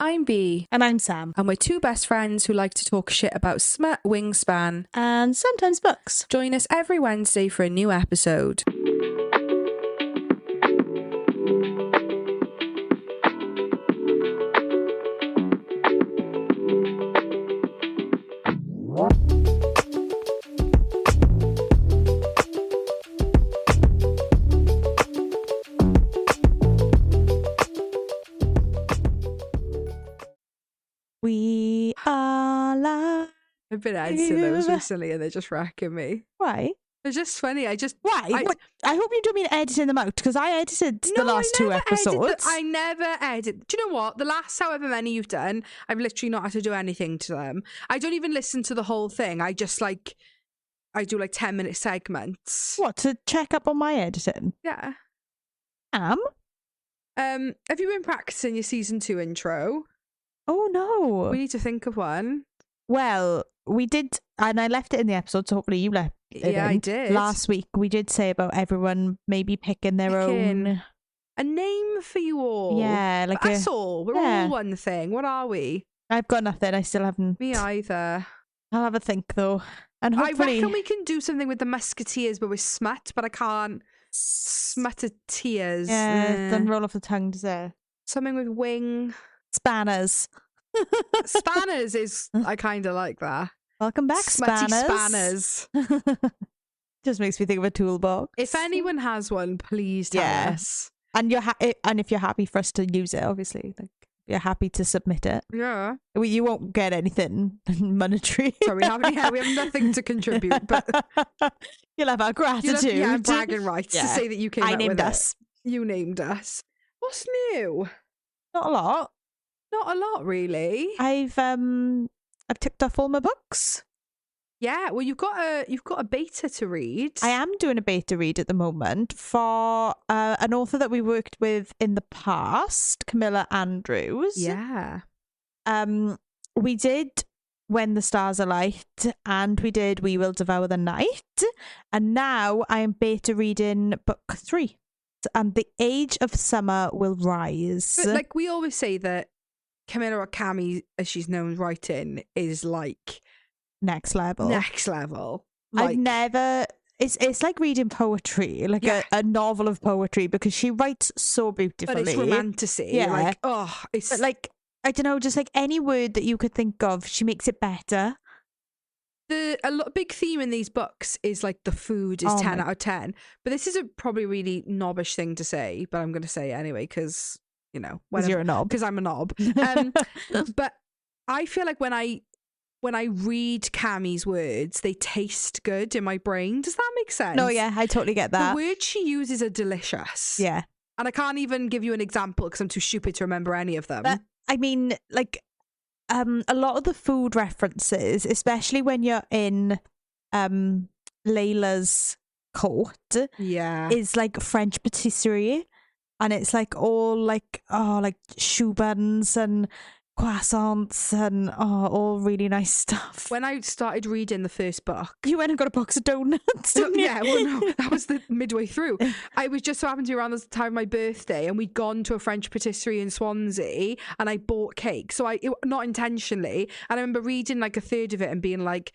I'm Bea. And I'm Sam. And we're two best friends who like to talk shit about smut, wingspan, and sometimes books. Join us every Wednesday for a new episode. We are live. I've been editing those recently and they're just wrecking me. Why? They're just funny. Why? I hope you don't mean editing them out, because I edited the last two episodes. I never edit. Do you know what? The last however many you've done, I've literally not had to do anything to them. I don't even listen to the whole thing. I just I do 10-minute segments. What, to check up on my editing? Yeah. Have you been practicing your season 2 intro? Oh no. We need to think of one. Well, we did, and I left it in the episode, so hopefully you left it in. I did. Last week, we did say about everyone maybe picking their own... A name for you all. Yeah, like that's all. We're all one thing. What are we? I've got nothing. I still haven't... Me either. I'll have a think, though. And hopefully... I reckon we can do something with the Musketeers, but with smut, but I can't. Smutteteers. Yeah, doesn't roll off the tongue, does it? Something with wing... Spanners. Spanners is, I kind of like that. Welcome back, Smutty Spanners. Just makes me think of a toolbox. If anyone has one, please tell us. And if you're happy for us to use it, obviously, you're happy to submit it. Yeah. You won't get anything monetary. So we have nothing to contribute, but you'll have our gratitude. And bragging rights to say that you came up with it. I named us. You named us. What's new? Not a lot. Not a lot, really. I've ticked off all my books. Yeah, well, you've got a beta to read. I am doing a beta read at the moment for an author that we worked with in the past, Camilla Andrews. Yeah. We did When the Stars Alight, and we did We Will Devour the Night, and now I am beta reading book 3. And The Age of Summer Will Rise. But like we always say that Camilla, or Cami, as she's known writing, is like next level. Like, it's like reading poetry, like a novel of poetry, because she writes so beautifully. But it's romanticy. Yeah. It's like, I don't know, just like any word that you could think of, she makes it better. Big theme in these books is like the food is 10 out of 10. But this is a probably really knobbish thing to say, but I'm going to say it anyway because, because you're a knob. Because I'm a knob. But I feel like when I read Cami's words, they taste good in my brain. Does that make sense? No, yeah, I totally get that. The words she uses are delicious. Yeah. And I can't even give you an example because I'm too stupid to remember any of them. But, I mean, like... a lot of the food references, especially when you're in Layla's court, is like French patisserie, and it's like all like choux buns and croissants and all really nice stuff. When I started reading the first book, you went and got a box of donuts, didn't you? Yeah, well, no, that was the midway through. I was just so happened to be around the time of my birthday, and we'd gone to a French patisserie in Swansea, and I bought cake. So not intentionally, and I remember reading like a third of it and being like,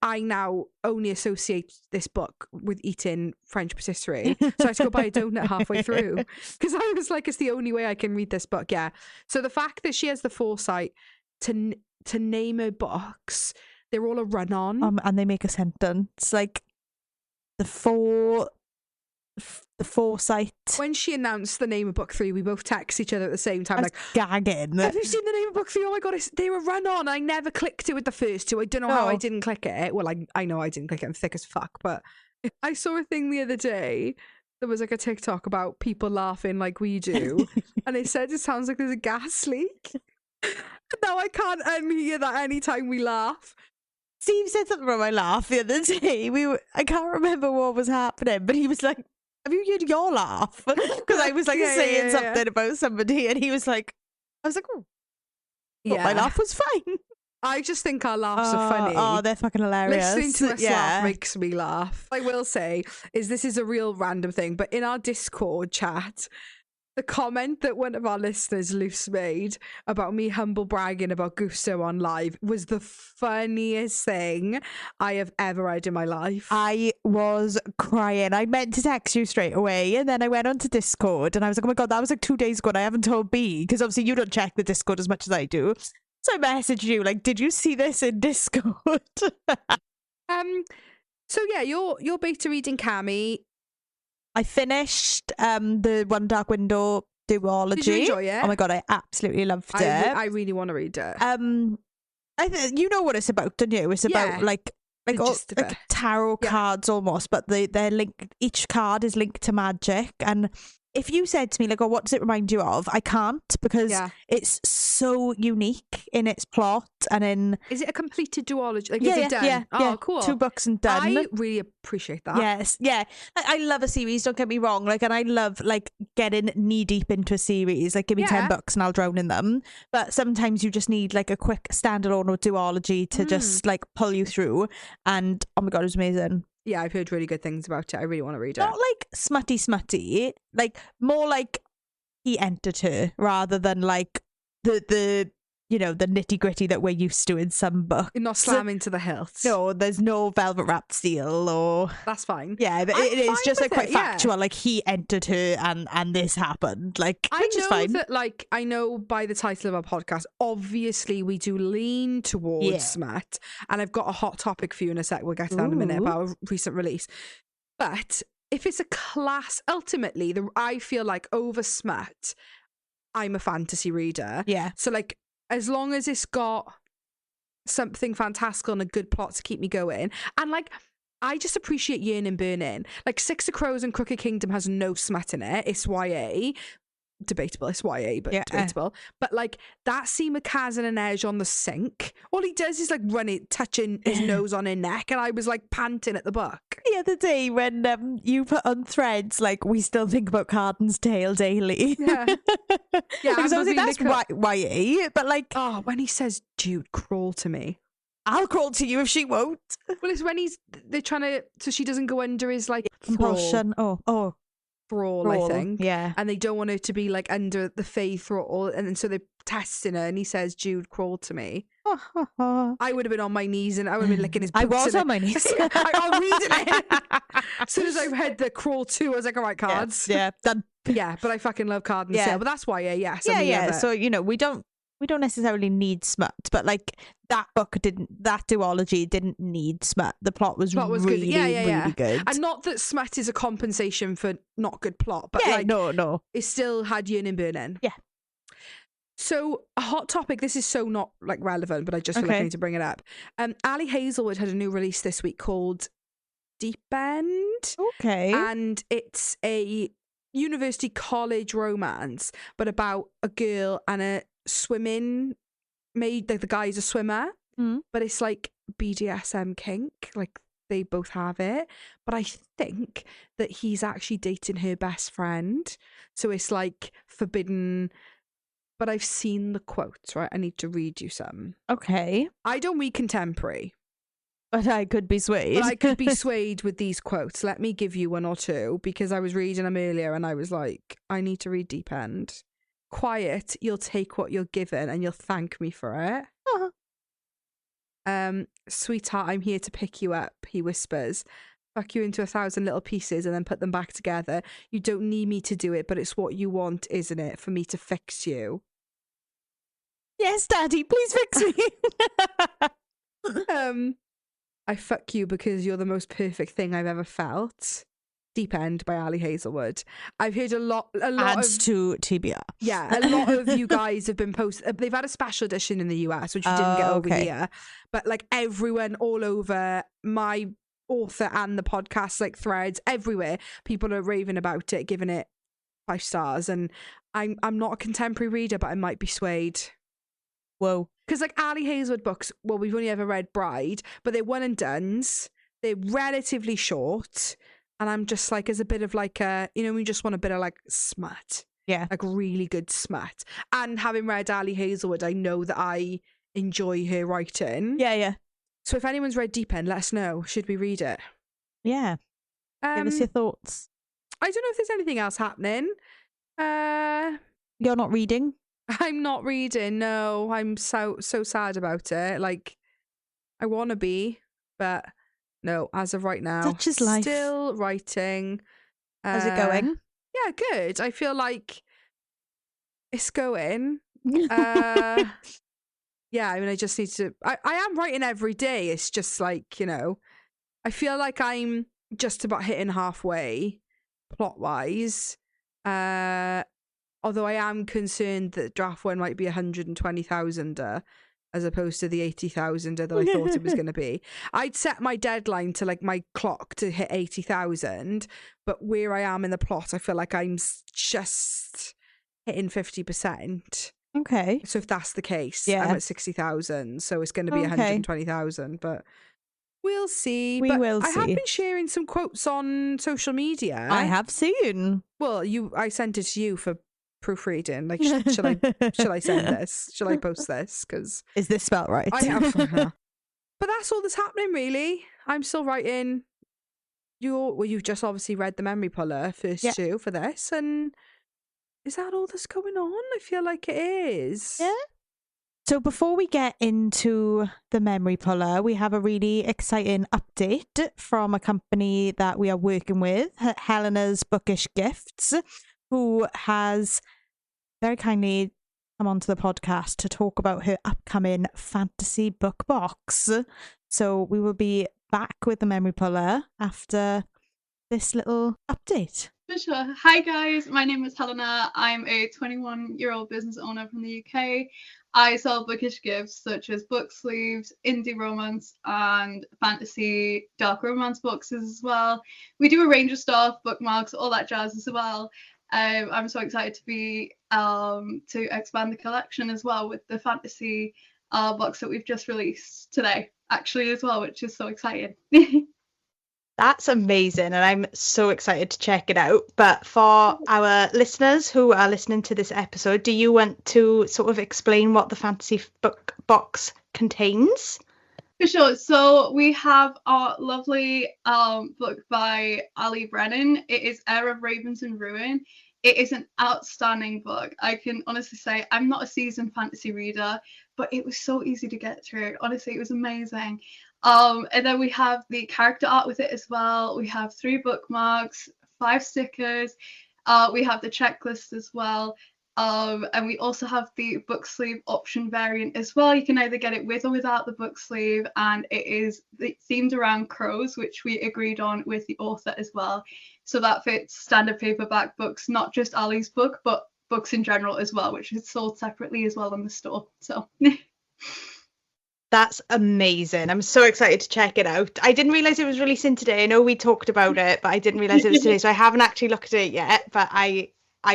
I now only associate this book with eating French patisserie. So I had to go buy a donut halfway through because I was like, it's the only way I can read this book. Yeah. So the fact that she has the foresight to name her books, they're all a run on. And they make a sentence like the foresight. When she announced the name of book 3, we both text each other at the same time, like gagging. Have you seen the name of book 3? Oh my god, they were run on. I never clicked it with the first 2. I don't know how I didn't click it. Well, I know I didn't click it. I'm thick as fuck. But I saw a thing the other day. There was like a TikTok about people laughing like we do, and it said it sounds like there's a gas leak. Now I can't unhear that anytime we laugh. Steve said something about my laugh the other day. I can't remember what was happening, but he was like, have you heard your laugh? Because I was like saying something about somebody, and he was like, I was like, oh, my laugh was fine. I just think our laughs are funny. Oh, they're fucking hilarious. Listening to us laugh makes me laugh. I will say, this is a real random thing, but in our Discord chat, The comment that one of our listeners, Luce, made about me humble bragging about Gusto on live was the funniest thing I have ever read in my life. I was crying. I meant to text you straight away, and then I went onto Discord, and I was like, oh my God, that was like 2 days ago, and I haven't told B, because obviously you don't check the Discord as much as I do. So I messaged you, like, did you see this in Discord? So yeah, you're beta reading Cami. I finished the One Dark Window duology. Did you enjoy it? Oh my God, I absolutely loved it. I really want to read it. You know what it's about, don't you? It's about like tarot cards almost, but they're linked. Each card is linked to magic, and if you said to me like, "Oh, what does it remind you of?" I can't, because it's so unique in its plot and in. Is it a completed duology? Like, is it done? Oh, cool. 2 books and done. I really appreciate that. Yes, yeah. I love a series. Don't get me wrong. Like, and I love like getting knee deep into a series. Like, give me 10 books and I'll drown in them. But sometimes you just need like a quick standalone or duology to just like pull you through. And oh my God, it was amazing. Yeah, I've heard really good things about it. I really want to read it. Not like smutty, like more like he entered her, rather than like the you know, the nitty gritty that we're used to in some books. You're not slamming to the hilt. No, there's no velvet wrapped steel or. That's fine. Yeah, but it is just like quite factual. Like, he entered her and this happened. Like, which is fine. That, like, I know by the title of our podcast, obviously we do lean towards smut, and I've got a hot topic for you in a sec. We'll get to that in a minute about a recent release. But if it's a class, ultimately, I feel like over smut, I'm a fantasy reader. Yeah. So like, as long as it's got something fantastical and a good plot to keep me going. And like, I just appreciate yearning burning. Like, Six of Crows and Crooked Kingdom has no smut in it. It's YA. Debatable. It's YA, but debatable. But like, that scene with Kaz and Inej on the sink, all he does is like touching his nose on her neck, and I was like panting at the book. The other day when you put on Threads, like, we still think about Carden's Tale daily. Yeah. Yeah. Because obviously that's YA, but like... Oh, when he says, Jude, crawl to me. I'll crawl to you if she won't. Well, it's when they're trying to, so she doesn't go under his like compulsion. Oh. Thrall, I think. Yeah. And they don't want her to be like under the Fae thrall, and so they're testing her, and he says, Jude, crawl to me. I would have been on my knees, and I would have been licking his boots. I was on my knees. I'm reading it. As soon as I read the crawl to, I was like, all right, cards. Yeah, done. Yeah, but I fucking love Carden's Tale. But that's why, yes. Yeah. So, you know, we don't necessarily need smut, but like, that duology didn't need smut. The plot was really, good. really good. And not that smut is a compensation for not good plot, but no. It still had yearning burning. Yeah. So, a hot topic, this is so not like relevant, but I just feel like I need to bring it up. Ali Hazelwood had a new release this week called Deep End. Okay. And it's a university college romance, but about a girl and a swimming maid. Like, the guy's a swimmer, but it's like BDSM kink. Like, they both have it. But I think that he's actually dating her best friend. So it's like forbidden. But I've seen the quotes, right? I need to read you some. Okay. I don't read contemporary. But I could be swayed. But I could be swayed with these quotes. Let me give you one or two, because I was reading them earlier and I was like, I need to read Deep End. Quiet, you'll take what you're given and you'll thank me for it. Sweetheart, I'm here to pick you up, he whispers. Fuck you into 1,000 little pieces and then put them back together. You don't need me to do it, but it's what you want, isn't it? For me to fix you. Yes, Daddy, please fix me. I fuck you because you're the most perfect thing I've ever felt. Deep End by Ali Hazelwood. I've heard a lot adds to TBR. Yeah, a lot of you guys have been posting. They've had a special edition in the US, which you didn't get over here. But like, everyone all over my author and the podcast, like threads everywhere, people are raving about it, giving it 5 stars. And I'm not a contemporary reader, but I might be swayed. Whoa. Because like, Ali Hazelwood books, well, we've only ever read Bride, but they're one and dones. They're relatively short. And I'm just like, as a bit of like we just want a bit of like smut. Yeah. Like, really good smut. And having read Ali Hazelwood, I know that I enjoy her writing. Yeah. So if anyone's read Deep End, let us know. Should we read it? Yeah. Give us your thoughts. I don't know if there's anything else happening. You're not reading? I'm not reading. No, I'm so sad about it. Like, I want to be, but no. As of right now, Such is life. Still writing. How's it going? Yeah, good. I feel like it's going. Yeah, I mean, I just need to. I am writing every day. It's just like, I feel like I'm just about hitting halfway, plot wise. Although I am concerned that draft one might be 120,000 as opposed to the 80,000 that I thought it was going to be. I'd set my deadline to like my clock to hit 80,000, but where I am in the plot, I feel like I'm just hitting 50%. Okay. So if that's the case, Yeah. I'm at 60,000, so it's going to be 120,000, but we'll see. We will see. I have been sharing some quotes on social media. I have seen. Well, I sent it to you for proofreading. Like, shall I send this? Shall I post this? Because is this spelled right? I have. But that's all that's happening, really. I'm still writing. You've just obviously read the memory puller first two for this, and is that all that's going on? I feel like it is. Yeah. So before we get into the memory puller, we have a really exciting update from a company that we are working with, Helena's Bookish Gifts, who has very kindly come onto the podcast to talk about her upcoming fantasy book box. So we will be back with the memory puller after this little update. For sure. Hi guys, my name is Helena. I'm a 21-year-old business owner from the UK. I sell bookish gifts such as book sleeves, indie romance, and fantasy dark romance boxes as well. We do a range of stuff, bookmarks, all that jazz as well. I'm so excited to be to expand the collection as well with the fantasy box that we've just released today, actually, as well, which is so exciting. That's amazing, and I'm so excited to check it out. But for our listeners who are listening to this episode, do you want to sort of explain what the fantasy book box contains? For sure. So we have our lovely book by Ali Brennan. It is Heir of Ravens and Ruin. It is an outstanding book. I can honestly say I'm not a seasoned fantasy reader, but it was so easy to get through. Honestly, it was amazing. And then we have the character art with it as well. We have 3 bookmarks, 5 stickers. We have the checklist as well. And we also have the book sleeve option variant as well. You can either get it with or without the book sleeve, and it is themed around crows, which we agreed on with the author as well. So that fits standard paperback books, not just Ali's book, but books in general as well, which is sold separately as well in the store. So that's amazing. I'm so excited to check it out. I didn't realize it was releasing today. I know we talked about it, but I didn't realize it was today, so I haven't actually looked at it yet, but I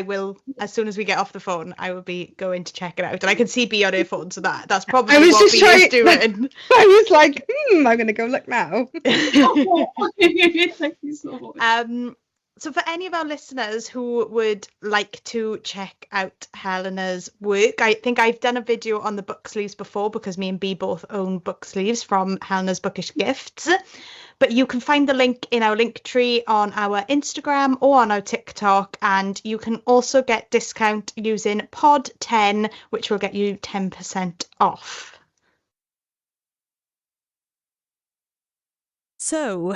will, as soon as we get off the phone, I will be going to check it out. And I can see B on her phone, so that's probably what B is doing. I was like, I'm going to go look now. Thank you so much. So for any of our listeners who would like to check out Helena's work, I think I've done a video on the book sleeves before because me and B both own book sleeves from Helena's Bookish Gifts. But you can find the link in our link tree on our Instagram or on our TikTok, and you can also get discount using POD10, which will get you 10% off. So,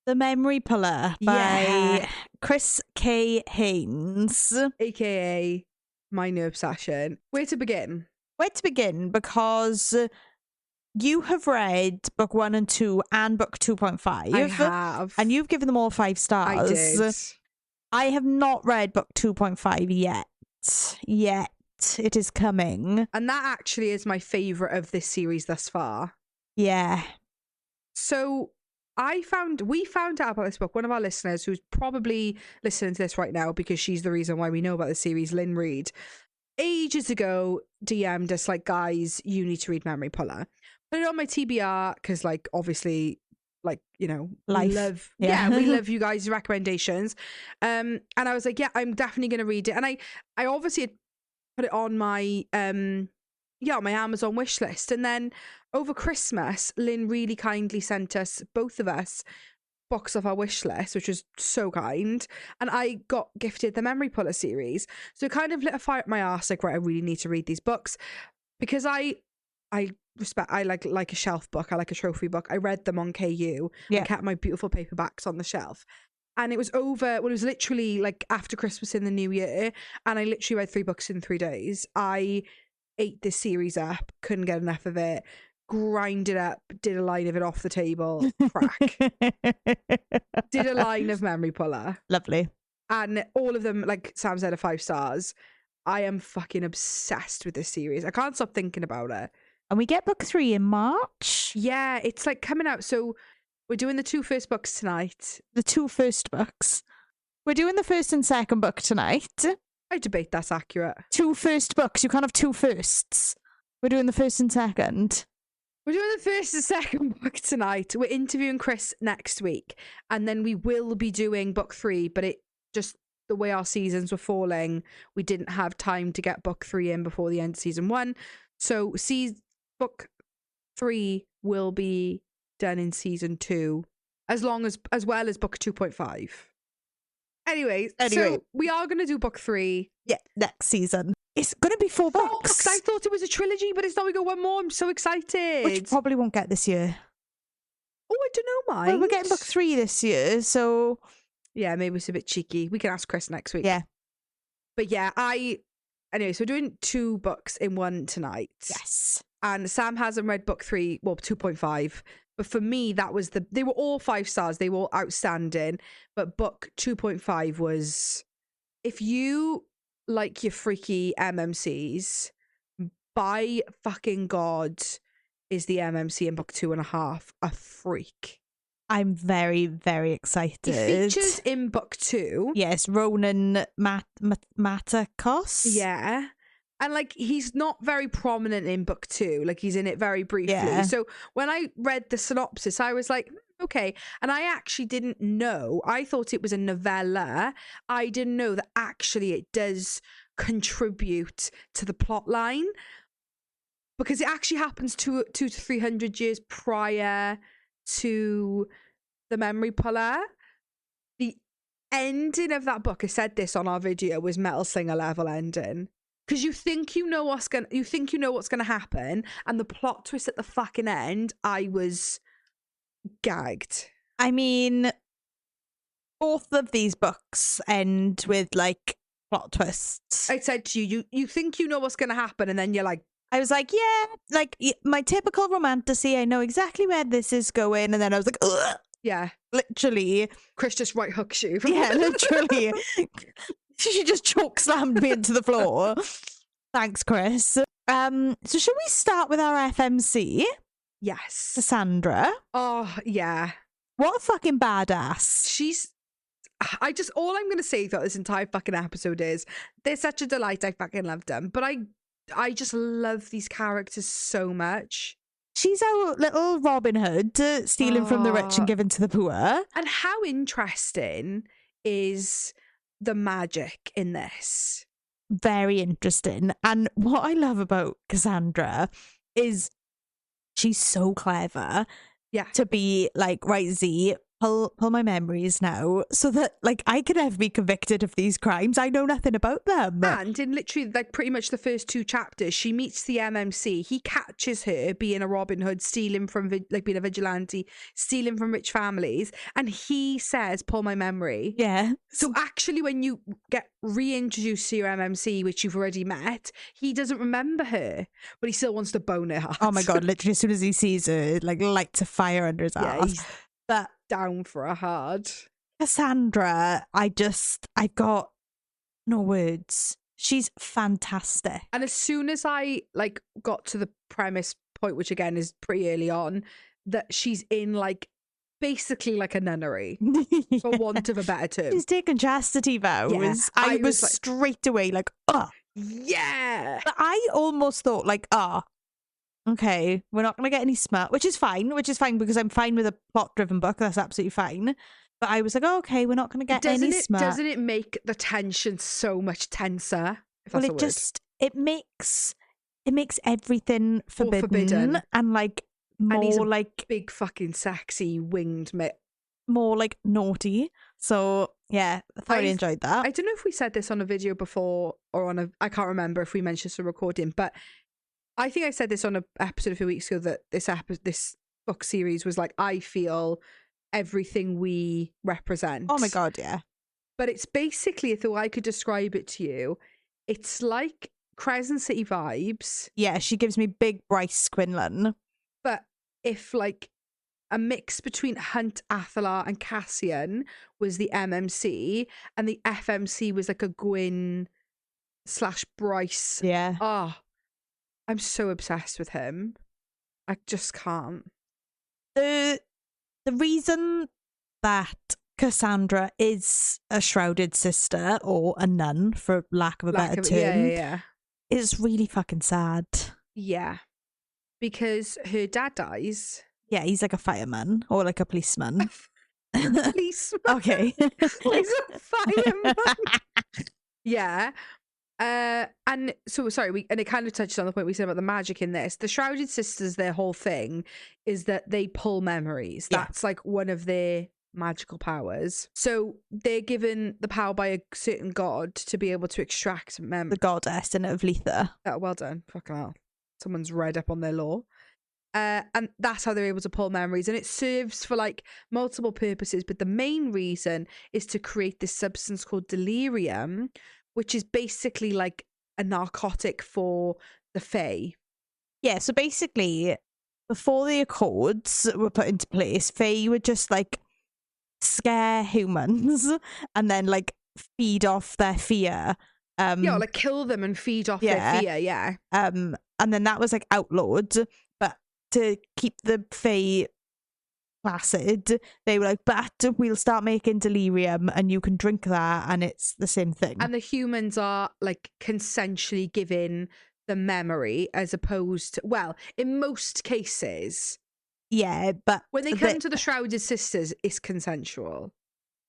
The Memory Puller by Kris K. Haines, aka my nerve session. Where to begin? Because you have read book 1 and 2 and book 2.5. I have. And you've given them all 5 stars. I did. I have not read book 2.5 yet. It is coming. And that actually is my favourite of this series thus far. Yeah. So we found out about this book. One of our listeners, who's probably listening to this right now because she's the reason why we know about the series, Lynn Reed, ages ago DM'd us like, guys, you need to read Memory Puller. Put it on my TBR because, like, obviously, like, you know, Life. we love you guys' recommendations. And I was like, yeah, I'm definitely going to read it. And I obviously had put it on my my Amazon wish list. And then over Christmas, Lynn really kindly sent us, both of us, books off our wish list, which was so kind, and I got gifted the Memory Puller series. So it kind of lit a fire up my arse, like, right, I really need to read these books, because I like a shelf book. I like a trophy book. I read them on KU and kept my beautiful paperbacks on the shelf. And it was it was literally like after Christmas in the New Year, and I literally read 3 books in 3 days. I ate this series up, couldn't get enough of it, grind it up, did a line of it off the table, crack. Did a line of Memory Puller. Lovely. And all of them, like Sam said, are 5 stars. I am fucking obsessed with this series. I can't stop thinking about it. And we get book 3 in March. Yeah, it's like coming out. So we're doing the 2 first books tonight. The 2 first books. We're doing the first and second book tonight. I debate that's accurate. 2 first books. You can't have 2 firsts. We're doing the first and second. We're doing the first and second book tonight. We're interviewing Kris next week. And then we will be doing book 3, but it just, the way our seasons were falling, we didn't have time to get book 3 in before the end of season 1. So book 3 will be done in season 2, as well as book 2.5. Anyway, so we are going to do book 3. Yeah, next season. It's going to be 4 books. I thought it was a trilogy, but it's not. We got 1 more. I'm so excited. Which probably won't get this year. Oh, I don't know, mine. Well, we're getting book 3 this year, so yeah, maybe it's a bit cheeky. We can ask Kris next week. Yeah. But yeah, anyway, so we're doing 2 books in 1 tonight. Yes. And Sam hasn't read book 3, well, 2.5. But for me, they were all 5 stars. They were all outstanding. But book 2.5 was, if you like your freaky MMCs, by fucking God, is the MMC in book 2.5 a freak. I'm very, very excited. He features in book 2. Yes, Ronan Matakos. Yeah. And like, he's not very prominent in book 2. Like, he's in it very briefly. Yeah. So when I read the synopsis, I was like, okay. And I actually didn't know. I thought it was a novella. I didn't know that actually it does contribute to the plot line, because it actually happens 200 to 300 years prior to the Memory Puller. The ending of that book, I said this on our video, was Metal Slinger level ending. Because you think you know what's gonna happen, and the plot twist at the fucking end, I was gagged. I mean, both of these books end with like plot twists. I said to you, you think you know what's gonna happen, and then you're like, I was like, yeah, like my typical romantasy. I know exactly where this is going, and then I was like, ugh. Yeah, Literally, Kris just right hooks you. yeah, literally. She just choke slammed me into the floor. Thanks, Kris. So should we start with our FMC? Yes. Cassandra. Oh yeah. What a fucking badass. All I'm gonna say throughout this entire fucking episode is they're such a delight. I fucking love them. But I just love these characters so much. She's our little Robin Hood, stealing from the rich and giving to the poor. And how interesting is the magic in this? Very interesting. And what I love about Cassandra is she's so clever. Yeah. To be like, right, Z, pull my memories now, so that like I can never be convicted of these crimes. I know nothing about them. And in literally like pretty much the first 2 chapters, she meets the MMC. He catches her being a Robin Hood, stealing from being a vigilante, stealing from rich families, and he says, "Pull my memory." Yeah. So actually, when you get reintroduced to your MMC, which you've already met, he doesn't remember her, but he still wants to bone her heart. Oh my God! Literally, as soon as he sees her, like lights a fire under his ass. He's But down for a hard. Cassandra, I've got no words. She's fantastic. And as soon as I like got to the premise point, which again is pretty early on, that she's in like basically like a nunnery, for want of a better term. She's taking chastity vows. Yeah, I I was was like, straight away like, oh. Yeah. But I almost thought like, okay, we're not going to get any smut, which is fine because I'm fine with a plot-driven book. That's absolutely fine. But I was like, oh, okay, we're not going to get any smut. Doesn't it make the tension so much tenser? If that's Well, it makes everything forbidden. And like more and he's a like big fucking sexy winged more like naughty. So yeah, I thoroughly enjoyed that. I don't know if we said this on a video before or on I can't remember if we mentioned this on recording, but I think I said this on an episode a few weeks ago that this book series was like, I feel everything we represent. Oh my God, yeah. But it's basically, if I could describe it to you, it's like Crescent City vibes. Yeah, she gives me big Bryce Quinlan. But if like a mix between Hunt, Athalar and Cassian was the MMC and the FMC was like a Gwyn / Bryce. Yeah. Oh, I'm so obsessed with him. I just can't. The reason that Cassandra is a shrouded sister or a nun, for lack of a better term, is really fucking sad. Yeah. Because her dad dies. Yeah, he's like a fireman or like a policeman. Policeman. Okay. He's a fireman. Yeah. And so sorry, and it kind of touched on the point we said about the magic in this. The Shrouded Sisters, their whole thing is that they pull memories. Yeah. That's like one of their magical powers. So they're given the power by a certain god to be able to extract memories. The goddess in it of Letha. Oh, well done. Fucking hell. Someone's read up on their lore. And that's how they're able to pull memories. And it serves for like multiple purposes. But the main reason is to create this substance called delirium, which is basically like a narcotic for the Fae. Yeah, so basically, before the Accords were put into place, Fae would just like scare humans and then like feed off their fear. Yeah, like kill them and feed off their fear, yeah. And then that was like outlawed. But to keep the Fae placid, they were like, but we'll start making delirium and you can drink that and it's the same thing. And the humans are like consensually given the memory as opposed to, well, in most cases. Yeah, but when they come to the Shrouded Sisters, it's consensual.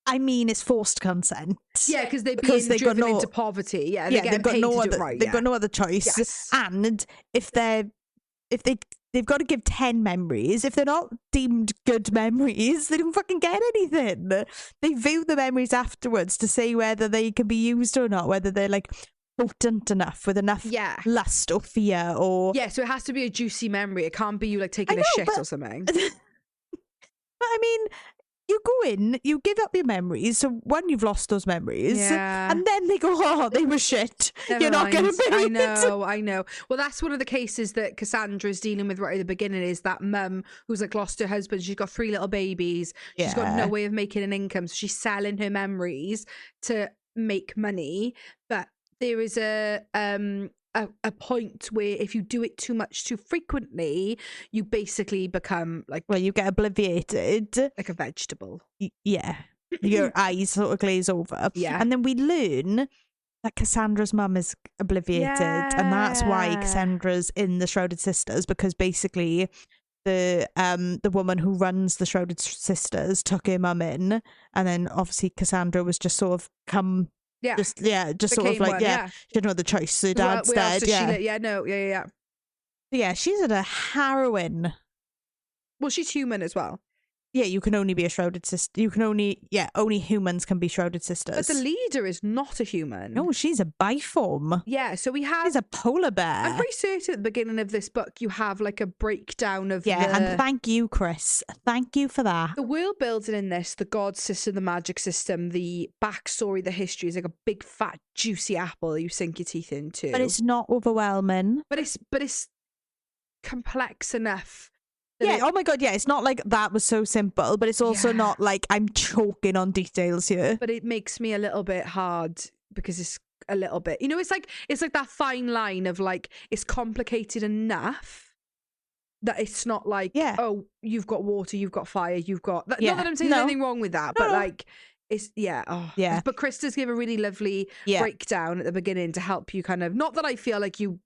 I mean, it's forced consent. Yeah, because they're being driven into poverty. Yeah, they've got no other. They've got no other choice. Yes. And if they've got to give 10 memories. If they're not deemed good memories, they don't fucking get anything. They view the memories afterwards to say whether they can be used or not, whether they're like potent enough with enough lust or fear or. Yeah, so it has to be a juicy memory. It can't be you like taking a shit or something. But I mean, you go in, you give up your memories. So one, you've lost those memories, and then they go, "Oh, they were shit. You're not going to be." I know. Well, that's one of the cases that Cassandra's dealing with right at the beginning. Is that mum who's like lost her husband? She's got 3 little babies. She's got no way of making an income, so she's selling her memories to make money. But there is a point where if you do it too much too frequently, you basically become like, well, you get obliviated like a vegetable. Yeah, your eyes sort of glaze over. Yeah, and then we learn that Cassandra's mum is obliviated, and that's why Cassandra's in the Shrouded Sisters, because basically the woman who runs the Shrouded Sisters took her mum in, and then obviously Cassandra was just sort of just sort of like she had no other choice. So dad's dead. Yeah, she's at a harrowing. Well, she's human as well. Yeah, you can only be a Shrouded Sister. You can only humans can be Shrouded Sisters. But the leader is not a human. No, she's a biform. Yeah, so she's a polar bear. I'm pretty certain at the beginning of this book you have like a breakdown of and thank you, Kris. Thank you for that. The world building in this, the god system, the magic system, the backstory, the history is like a big fat juicy apple you sink your teeth into. But it's not overwhelming. But it's complex enough. Yeah, oh my God, yeah, it's not like that was so simple, but it's also not like I'm choking on details here. But it makes me a little bit hard because it's a little bit, it's like that fine line of like, it's complicated enough that it's not like, oh, you've got water, you've got fire, you've got, not that I'm saying anything wrong with that, but like, it's, But Kris does give a really lovely breakdown at the beginning to help you kind of, not that I feel like you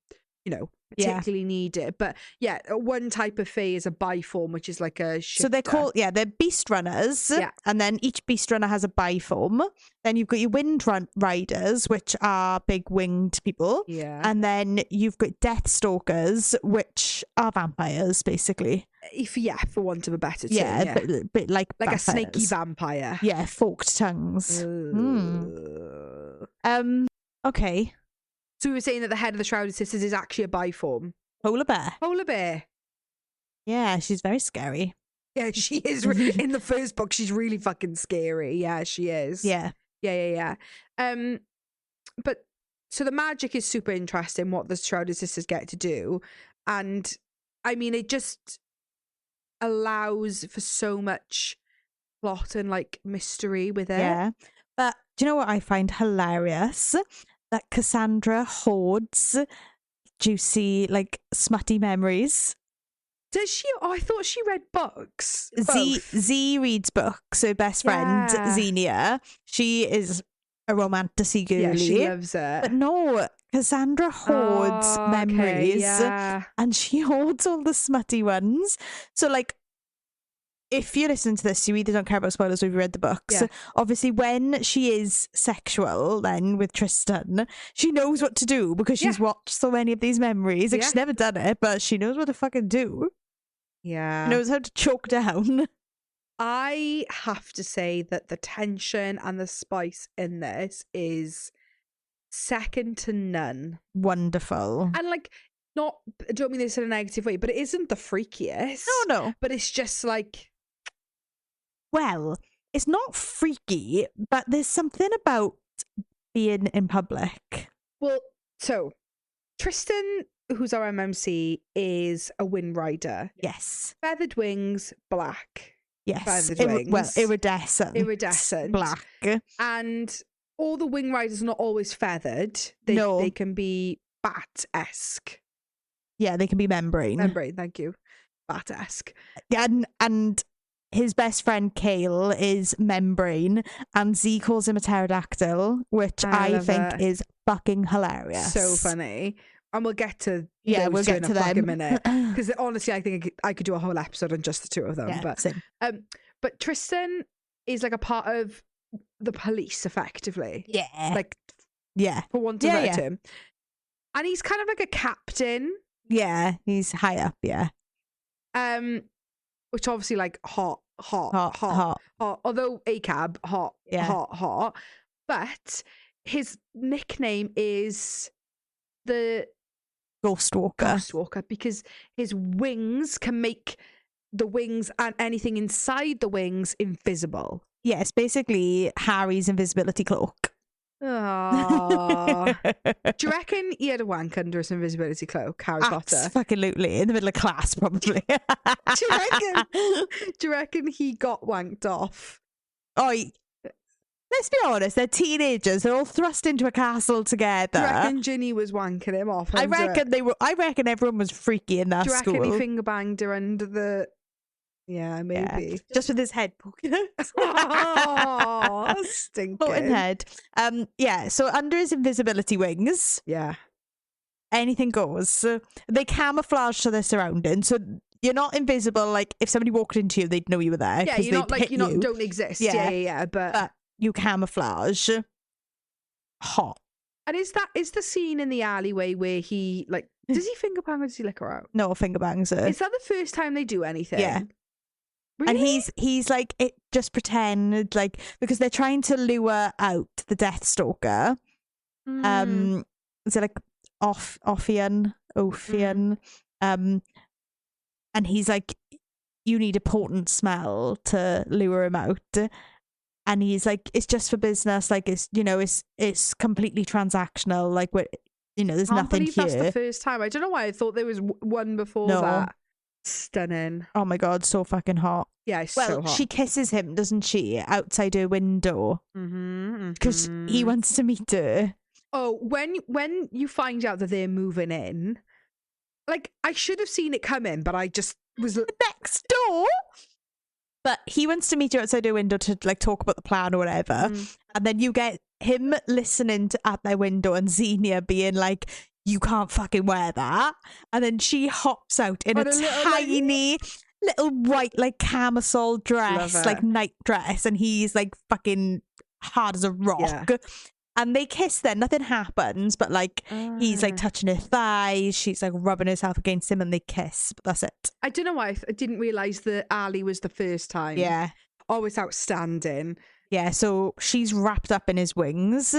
Yeah. particularly need it. But yeah, one type of fae is a biform, which is like a So they're shifter. called, they're beast runners. Yeah. And then each beast runner has a biform. Then you've got your wind riders, which are big winged people. Yeah. And then you've got death stalkers, which are vampires, basically. For want of a better term. Yeah, Yeah. But like Like vampires. a snaky vampire. Yeah, forked tongues. Okay. So we were saying that the head of the Shrouded Sisters is actually a biform. Polar bear. Polar bear. Yeah, she's very scary. Yeah, she is. In the first book, she's really fucking scary. Yeah, she is. Yeah. Yeah. But so the magic is super interesting, what the Shrouded Sisters get to do. And I mean, it just allows for so much plot and like mystery with it. Yeah. But do you know what I find hilarious? That Cassandra hoards juicy, like smutty memories. Does she? Oh, I thought she read books. Z reads books. Her best friend, Yeah. Xenia, she is a romanticy girly. Yeah, she loves it. But no, Cassandra hoards Oh, okay, memories yeah. and she hoards all the smutty ones. So like, if you listen to this, you either don't care about spoilers or you've read the books. Yeah. Obviously, when she is sexual, then with Tristan, she knows what to do because she's watched so many of these memories. Like, she's never done it, but she knows what to fucking do. Yeah. She knows how to choke down. I have to say that the tension and the spice in this is second to none. Wonderful. And like, I don't mean this in a negative way, but it isn't the freakiest. No. But it's just like, Well, it's not freaky, but there's something about being in public. well, so Tristan, who's our MMC, is a wind rider. Yes. Feathered wings, black. Yes. Feathered wings. Iridescent. Iridescent. Black. And all the wing riders are not always feathered. They can be bat-esque. Yeah, they can be membrane. Membrane, thank you. Bat-esque. And his best friend Kale is membrane, and Z calls him a pterodactyl, which I think is fucking hilarious. So funny. And we'll get to we'll get to them in a minute. Because honestly, I think I could do a whole episode on just the two of them. Yeah, same. But Tristan is like a part of the police, effectively. Yeah. Like, yeah. for want of a better term. And he's kind of like a captain. Yeah, he's high up, yeah. Which obviously like hot. Although ACAB, hot. But his nickname is the Ghost Walker because his wings can make the wings and anything inside the wings invisible. Yes, basically Harry's invisibility cloak. Oh. Do you reckon he had a wank under his invisibility cloak, Harry Potter? Fucking-lutely. In the middle of class, probably. Do you reckon he got wanked off? Oh, let's be honest, they're teenagers. They're all thrust into a castle together. Do you reckon Ginny was wanking him off? I reckon everyone was freaky in that school. Do you reckon he finger banged her under the... Yeah, maybe. Yeah. Just with his head poking out. Oh, stinking. Floating head. Yeah, so under his invisibility wings, yeah, anything goes. They camouflage to their surroundings, so you're not invisible. Like if somebody walked into you, they'd know you were there. Yeah, you're not like you don't exist. Yeah. But you camouflage. Hot. And is the scene in the alleyway where he like does he finger bang or does he lick her out? No, finger bangs her. Is that the first time they do anything? Yeah. Really? And he's like, it just pretend like, because they're trying to lure out the Deathstalker. Is it like Ophian? And he's like, you need a potent smell to lure him out. And he's like, it's just for business. Like it's completely transactional. Like there's nothing here. That's the first time. I don't know why I thought there was one before that. Stunning. Oh my god, so fucking hot. Yeah, it's so hot. She kisses him, doesn't she, outside her window? Because he wants to meet her. Oh, when you find out that they're moving in, like I should have seen it coming, but I just was next door. But he wants to meet her outside her window to like talk about the plan or whatever, and then you get him listening at their window and Xenia being like, you can't fucking wear that. And then she hops out in On a a little, tiny little white like camisole dress, Love like it. night dress, and he's like fucking hard as a rock. Yeah. And they kiss then, nothing happens, but like he's like touching her thighs, she's like rubbing herself against him, and they kiss, but that's it. I don't know why I didn't realise that Ali was the first time. Yeah. Oh, it's outstanding. Yeah, so she's wrapped up in his wings.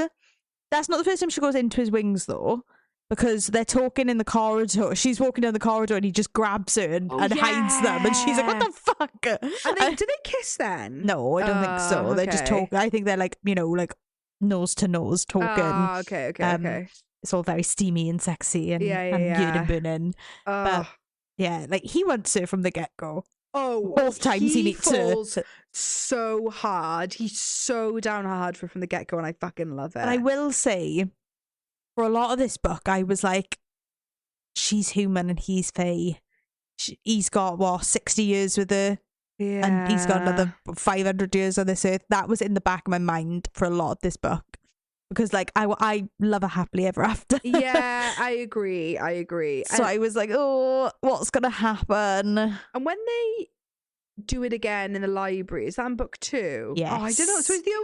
That's not the first time she goes into his wings though, because they're talking in the corridor. She's walking down the corridor and he just grabs her and hides them, and she's like, what the fuck? Do they kiss then? No, I don't think so. They're just okay. talking. I think they're like, you know, like nose to nose talking. Oh, okay. It's all very steamy and sexy and and burning. But yeah, like he wants her from the get-go. Oh, both times he meets her. falls so hard. He's so down hard from the get-go, and I fucking love it. And I will say, for a lot of this book, I was like, she's human and he's fae. He's got, what, 60 years with her? Yeah. And he's got another 500 years on this earth. That was in the back of my mind for a lot of this book. Because, like, I love a happily ever after. Yeah, I agree. So I was like, oh, what's going to happen? And when they do it again in the library, is that in book 2? Yes. Oh, I don't know. So it's the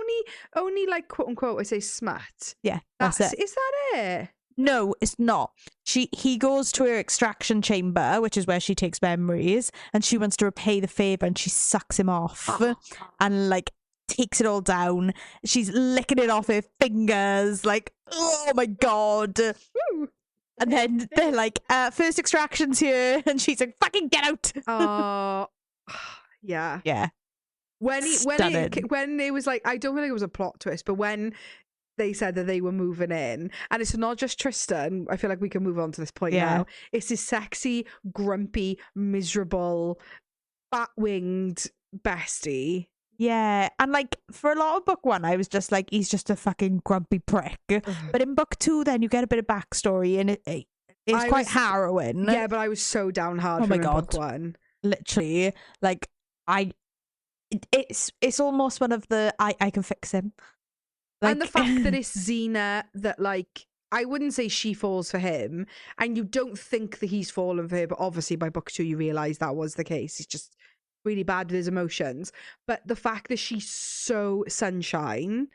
only like, quote unquote, I say smut. Yeah, that's it. Is that it? No, it's not. He goes to her extraction chamber, which is where she takes memories, and she wants to repay the favor, and she sucks him off and like takes it all down. She's licking it off her fingers, like, oh my god. And then they're like, first extraction's here, and she's like, fucking get out. Oh, yeah. Yeah. When it was like, I don't think it was a plot twist, but when they said that they were moving in, and it's not just Tristan, I feel like we can move on to this point now. It's this sexy, grumpy, miserable, bat-winged bestie. Yeah, and like for a lot of book 1, I was just like, he's just a fucking grumpy prick. But in book 2, then you get a bit of backstory, and it's quite harrowing. Yeah, but I was so down hard from book 1. Literally, like it's almost one of the I can fix him. Like, and the fact that it's Xena that, like, I wouldn't say she falls for him, and you don't think that he's fallen for her, but obviously by book 2 you realise that was the case. He's just really bad with his emotions. But the fact that she's so sunshine,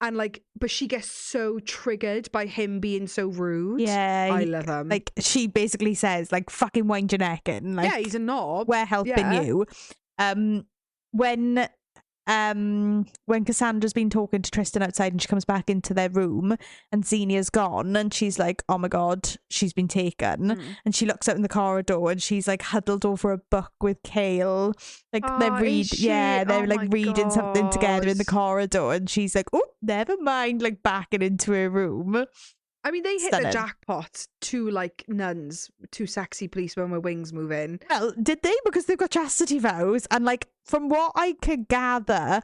and like, but she gets so triggered by him being so rude. Yeah, I love him. Like, she basically says, like, fucking wind your neck in. Like, yeah, he's a knob. We're helping you. When Cassandra's been talking to Tristan outside and she comes back into their room and Xenia's gone and she's like, oh my god, she's been taken. And she looks out in the corridor and she's like huddled over a book with Kale. Like they're reading something together in the corridor, and she's like, oh, never mind, like backing into her room. I mean, they hit the jackpot. 2 like nuns, 2 sexy policemen with wings move in. Well, did they? Because they've got chastity vows, and like from what I could gather,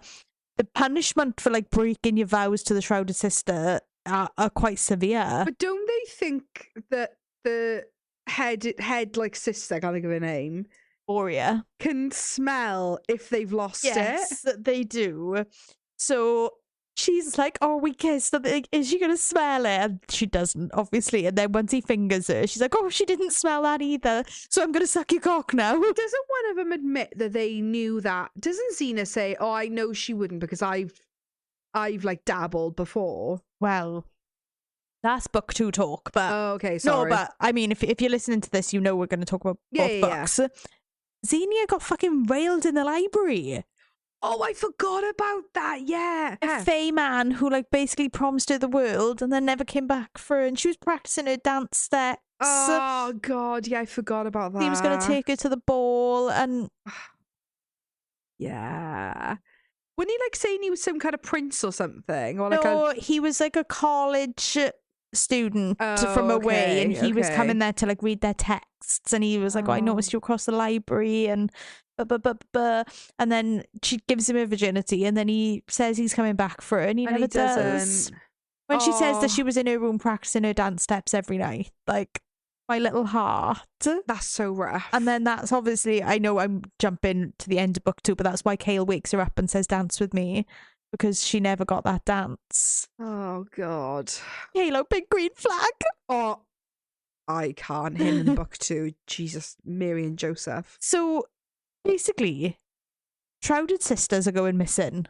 the punishment for like breaking your vows to the shrouded sister are quite severe. But don't they think that the head like sister, I can't think of her name, Aurea, can smell if they've lost it? Yes, they do. So she's like, oh, we kissed. Is she going to smell it? And she doesn't, obviously. And then once he fingers her, she's like, oh, she didn't smell that either. So I'm going to suck your cock now. Doesn't one of them admit that they knew that? Doesn't Xena say, oh, I know she wouldn't because I've like dabbled before? Well, that's book 2 talk. But oh, okay, sorry. No, but I mean, if you're listening to this, you know we're going to talk about both books. Xenia got fucking railed in the library. Oh, I forgot about that. Yeah. A fae man who like basically promised her the world and then never came back for her, and she was practicing her dance steps. Oh god, yeah, I forgot about that. He was going to take her to the ball, and yeah. Wasn't he like saying he was some kind of prince or something? Or like no, he was like a college student from away, and he was coming there to like read their texts, and he was like, oh, I noticed you across the library, and and then she gives him her virginity, and then he says he's coming back for her, and he never does. When she says that she was in her room practicing her dance steps every night, like, my little heart. That's so rough. And then that's obviously, I know I'm jumping to the end of book 2, but that's why Kale wakes her up and says dance with me, because she never got that dance. Oh god. Halo, big green flag. Oh, I can't. Him in book 2. Jesus, Mary and Joseph. So basically, Shrouded sisters are going missing.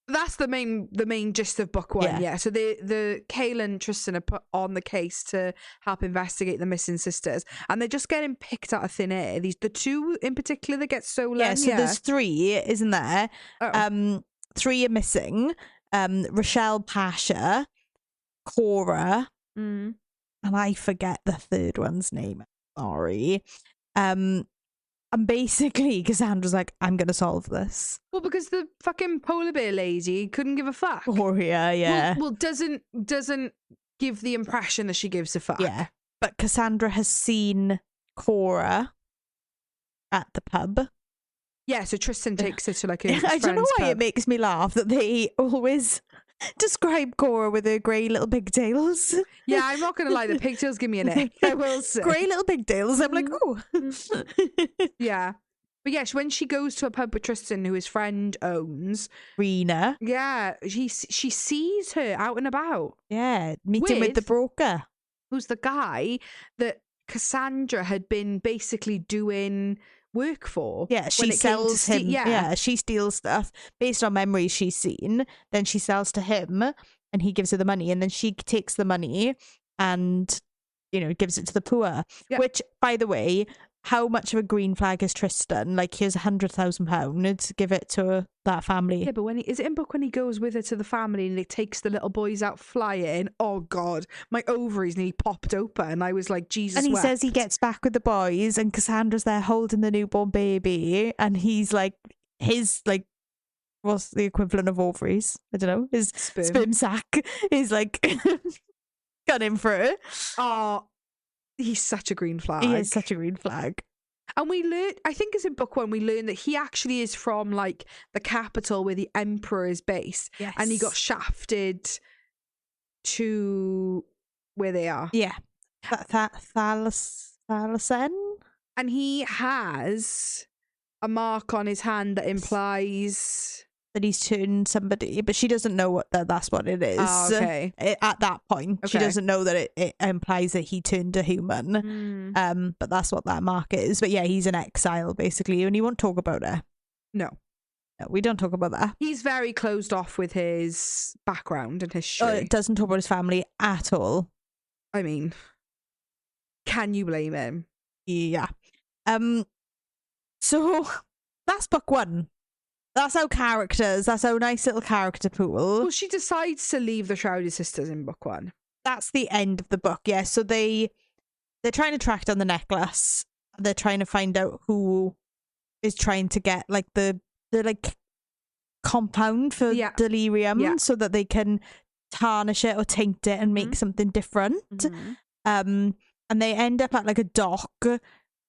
That's the main gist of book 1. Yeah. So the Kale and Tristan are put on the case to help investigate the missing sisters, and they're just getting picked out of thin air. The 2 in particular that get stolen. Yeah. So there's 3, isn't there? Oh. 3 are missing. Rochelle Pasha, Cora, and I forget the third one's name. Sorry. And basically, Cassandra's like, I'm going to solve this. Well, because the fucking polar bear lady couldn't give a fuck. Gloria, yeah. Well, doesn't give the impression that she gives a fuck. Yeah. But Cassandra has seen Cora at the pub. Yeah, so Tristan takes her to like a I don't know why pub. it makes me laugh that they always describe Cora with her grey little pigtails. Yeah, I'm not going to lie. The pigtails give me an ick. I will say. Grey little pigtails. I'm like, oh. Yeah. But yeah, when she goes to a pub with Tristan, who his friend owns. Rena. Yeah, she sees her out and about. Yeah, meeting with the broker. Who's the guy that Cassandra had been basically doing work for. Yeah, she sells him. Yeah, she steals stuff based on memories she's seen. Then she sells to him and he gives her the money. And then she takes the money and, gives it to the poor. Yeah. Which, by the way, how much of a green flag is Tristan? Like, here's £100,000, give it to that family. Yeah, but is it in book when he goes with her to the family and he takes the little boys out flying? Oh God, my ovaries nearly popped open, and I was like, Jesus. And he says he gets back with the boys, and Cassandra's there holding the newborn baby, and he's like, what's the equivalent of ovaries? I don't know. His sperm sack is like gunning for it. Oh. He's such a green flag. He is such a green flag. And we learn, I think it's in book 1, we learn that he actually is from like the capital where the emperor is based. Yes. And he got shafted to where they are. Yeah. Thalesen? And he has a mark on his hand that implies that he's turned somebody, but she doesn't know that's what it is. Oh, okay. At that point, she doesn't know that it implies that he turned a human. But that's what that mark is. But yeah, he's an exile basically, and he won't talk about it. No, we don't talk about that. He's very closed off with his background and history. Doesn't talk about his family at all. I mean, can you blame him? Yeah. So that's book 1. That's our nice little character pool. Well, she decides to leave the Shrouded Sisters in book 1. That's the end of the book, yeah. So they're trying to track down the necklace. They're trying to find out who is trying to get like the like compound for delirium so that they can tarnish it or taint it and make something different. And they end up at like a dock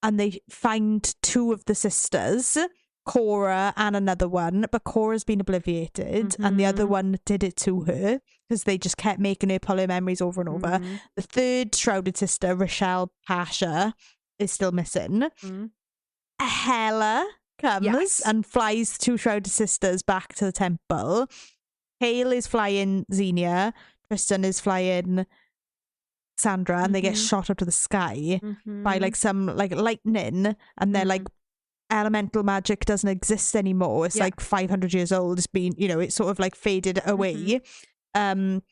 and they find 2 of the sisters, Cora and another one, but Cora's been obliviated and the other one did it to her because they just kept making her pull her memories over and over. The third shrouded sister, Rochelle Pasha, is still missing. Hela comes and flies 2 shrouded sisters back to the temple. Hale is flying Xenia, Tristan is flying Sandra, and they get shot up to the sky by like some like lightning, and they're like, elemental magic doesn't exist anymore. It's like 500 years old. It's been, it's sort of like faded away. And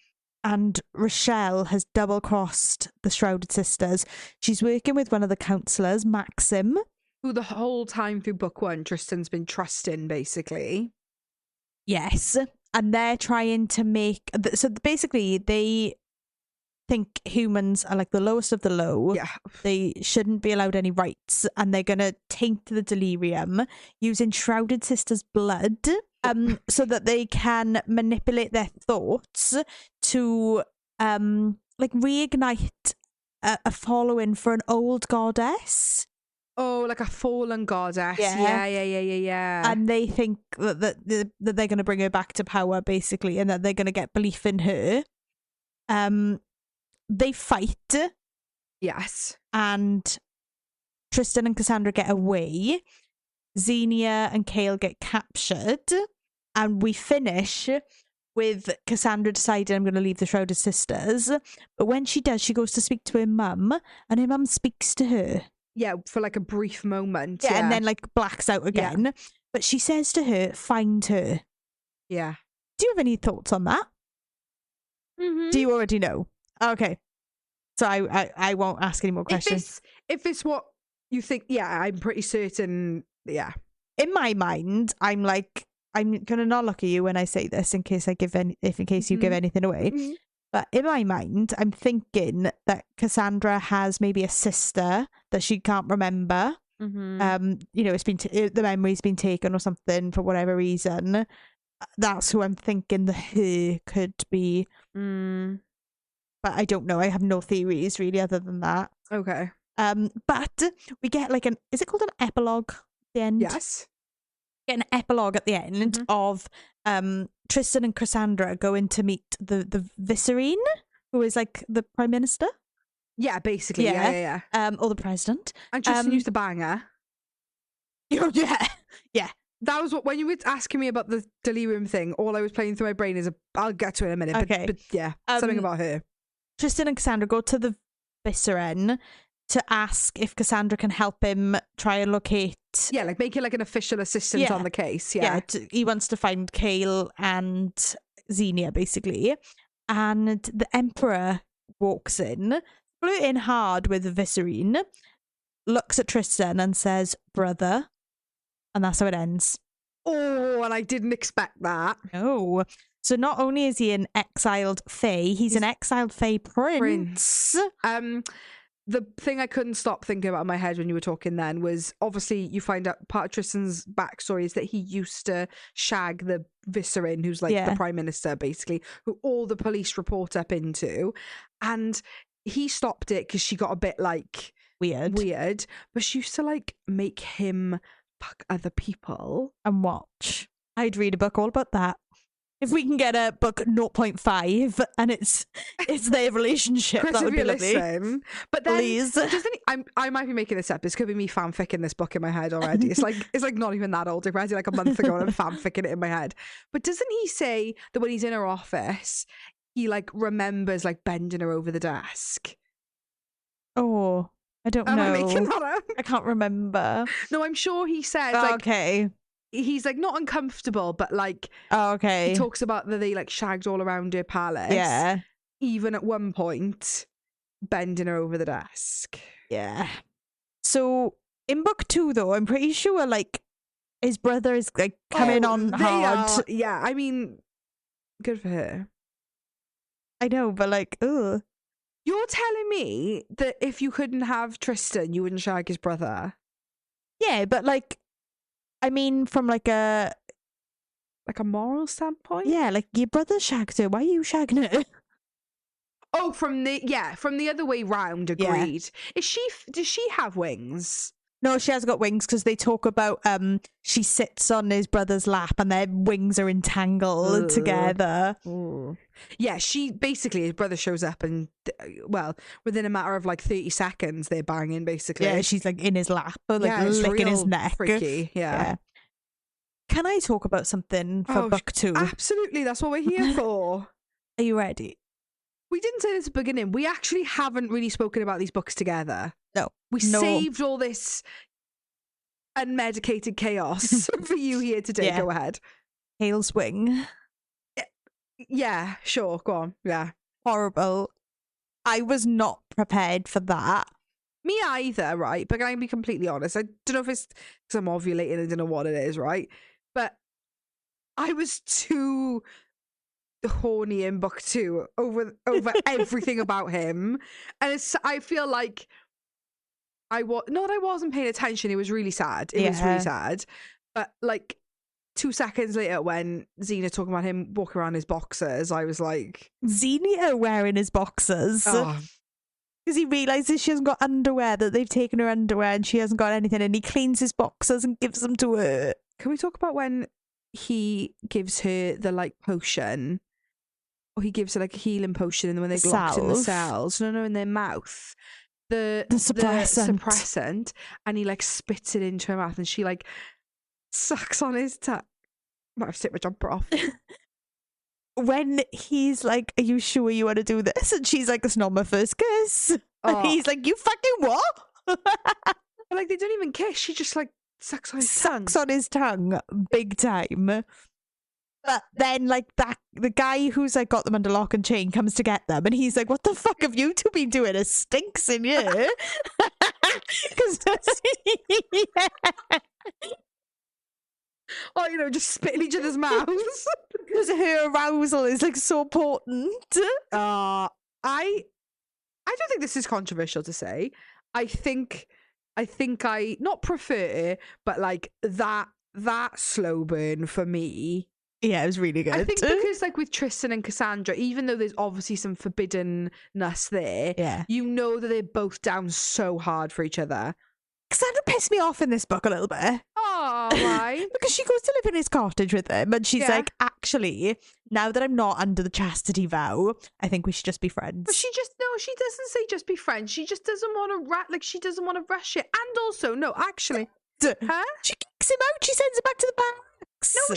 Rochelle has double crossed the Shrouded Sisters. She's working with one of the counselors, Maxim, who the whole time through book 1 Tristan's been trusting, basically. Yes. And they're trying to make, so basically they think humans are like the lowest of the low. Yeah. They shouldn't be allowed any rights, and they're going to taint the delirium using Shrouded Sisters' blood so that they can manipulate their thoughts to like reignite a following for an old goddess. Oh, like a fallen goddess. Yeah. And they think that they're going to bring her back to power, basically, and that they're going to get belief in her. They fight. Yes. And Tristan and Cassandra get away. Xenia and Kale get captured. And we finish with Cassandra deciding I'm going to leave the Shrouded Sisters. But when she does, she goes to speak to her mum, and her mum speaks to her. Yeah, for like a brief moment. Yeah, and then like blacks out again. But she says to her, find her. Yeah. Do you have any thoughts on that? Mm-hmm. Do you already know? Okay. So I won't ask any more questions. If it's what you think, yeah, I'm pretty certain, yeah. In my mind, I'm like, I'm gonna not look at you when I say this in case you give anything away. Mm-hmm. But in my mind, I'm thinking that Cassandra has maybe a sister that she can't remember. Mm-hmm. It's been the memory's been taken or something for whatever reason. That's who I'm thinking the her could be. But I don't know. I have no theories really other than that. Okay. But we get like is it called an epilogue at the end? Yes. Get an epilogue at the end of Tristan and Cassandra going to meet the Viserine, who is like the Prime Minister. Yeah, basically. Yeah. Or the President. And Tristan used to bang her. Yeah. That was when you were asking me about the delirium thing, all I was playing through my brain is I'll get to it in a minute. Okay. But yeah, something about her. Tristan and Cassandra go to the Viserine to ask if Cassandra can help him try and locate. Yeah, like make it like an official assistant on the case. Yeah. He wants to find Kale and Xenia, basically. And the Emperor walks in, flirting hard with Viserine, looks at Tristan and says, brother. And that's how it ends. Oh, and I didn't expect that. No. So not only is he an exiled fae, he's an exiled fae prince. The thing I couldn't stop thinking about in my head when you were talking then was obviously you find out part of Tristan's backstory is that he used to shag the Viserine, who's like the Prime Minister, basically, who all the police report up into. And he stopped it because she got a bit like weird. But she used to like make him fuck other people. And watch. I'd read a book all about that. If we can get a book 0.5 and it's their relationship, Kris, that would be lovely. But then, please. I might be making this up. This could be me fanficking this book in my head already. It's like not even that old. I read it like a month ago and I'm fanficking it in my head. But doesn't he say that when he's in her office, he like remembers like bending her over the desk? Oh, I don't know. Am I making that up? I can't remember. No, I'm sure he says like okay. He's like not uncomfortable, but like he talks about that they like shagged all around her palace. Yeah. Even at one point, bending her over the desk. Yeah. So in book 2, though, I'm pretty sure like his brother is like coming on hard. Yeah, I mean, good for her. I know, but like, ugh. You're telling me that if you couldn't have Tristan, you wouldn't shag his brother? Yeah, but like, I mean, from like a moral standpoint? Yeah, like your brother shagged her. Why are you shagging her? Oh, from the other way round, agreed. Yeah. Does she have wings? No, she has got wings because they talk about she sits on his brother's lap and their wings are entangled together. Ooh. Yeah, his brother shows up and within a matter of like 30 seconds they're banging basically. Yeah, she's like in his lap, like licking his neck. Freaky, yeah. Can I talk about something for book 2? Absolutely, that's what we're here for. Are you ready? We didn't say this at the beginning. We actually haven't really spoken about these books together. No. We saved all this unmedicated chaos for you here today. Yeah. Go ahead. Hale's wing. Yeah, sure. Go on. Yeah. Horrible. I was not prepared for that. Me either, right? But can I be completely honest? I don't know if it's because I'm ovulating. I don't know what it is, right? But I was too horny in book 2 over everything about him, and I feel like I wasn't paying attention. It was really sad. It was really sad. But like 2 seconds later, when Xenia talking about him walking around his boxers, I was like, Xenia wearing his boxers. Because he realizes she hasn't got underwear, that they've taken her underwear and she hasn't got anything, and he cleans his boxers and gives them to her. Can we talk about when he gives her the like potion, or he gives her like a healing potion, and then when they're locked in the cells, in their mouth, the suppressant, and he like spits it into her mouth, and she like sucks on his tongue. Might have to take my jumper off. when he's like, "Are you sure you want to do this?" and she's like, "It's not my first kiss." Oh. And he's like, "You fucking what?" Like they don't even kiss. She just like sucks on his tongue. Sucks on his tongue, big time. But then, like the guy who's like got them under lock and chain comes to get them, and he's like, "What the fuck have you two been doing? It stinks in here." Because Oh, you know, just spit in each other's mouths. because her arousal is like so potent. I don't think this is controversial to say. I think I not prefer, but like that slow burn for me. Yeah, it was really good. I think because like with Tristan and Cassandra, even though there's obviously some forbiddenness there, yeah, you know that they're both down so hard for each other. Cassandra pissed me off in this book a little bit. Oh, why? Because she goes to live in his cottage with him, and she's Yeah. like, "Actually, now that I'm not under the chastity vow, I think we should just be friends." But she doesn't say just be friends. She just doesn't want to she doesn't want to rush it. And also, no, actually, huh? She kicks him out. She sends him back to the barracks. No,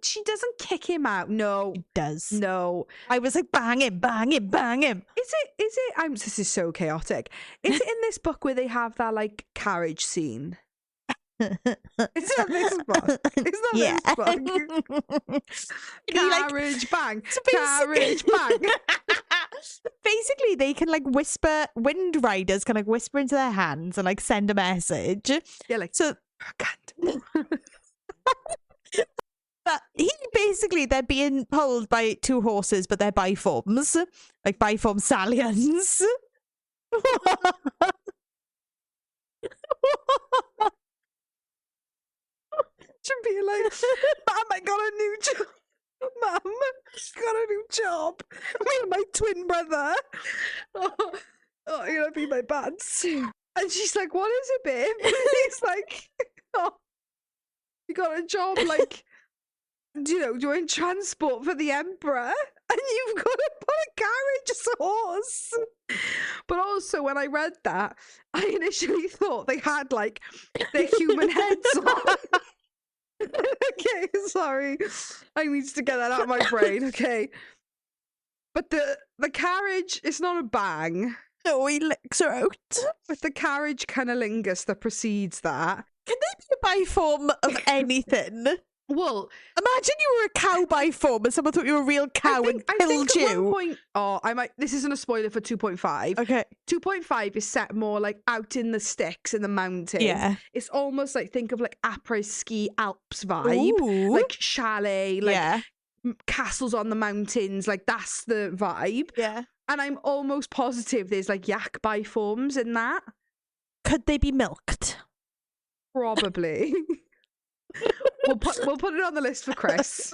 she doesn't kick him out. No. She does. No. I was like, bang him, bang him, bang him. Is it this is so chaotic. Is it in this book where they have that like carriage scene? It's not this book. It's not Yeah. this book. Carriage bang. So basically- Carriage bang. Basically, they can like whisper, wind riders can like whisper into their hands and like send a message. Yeah, like So, can't. but they're being pulled by two horses, but they're biforms, like biform stallions. Should be like, Mum, I got a new job. Mum, I got a new job. Me and my twin brother. Oh, you're gonna be my pants. And she's like, what is it, babe? And he's like, oh, you got a job, like, doing transport for the emperor, and you've got to put a carriage as a horse. But also, when I read that, I initially thought they had like their human heads on. Okay, sorry. I need to get that out of my brain. Okay, but the carriage is not a bang. No, he licks her out. With the carriage cunnilingus that precedes that. Can they be a biform of anything? Well, Imagine you were a cow biform and someone thought you were a real cow and killed at one you. point, this isn't a spoiler for 2.5. Okay. 2.5 is set more like out in the sticks in the mountains. Yeah. It's almost like, think of like après-ski Alps vibe. Ooh. Like chalet, like yeah. castles on the mountains. Like that's the vibe. Yeah. And I'm almost positive there's like yak biforms in that. Could they be milked? Probably. We'll put it on the list for Kris.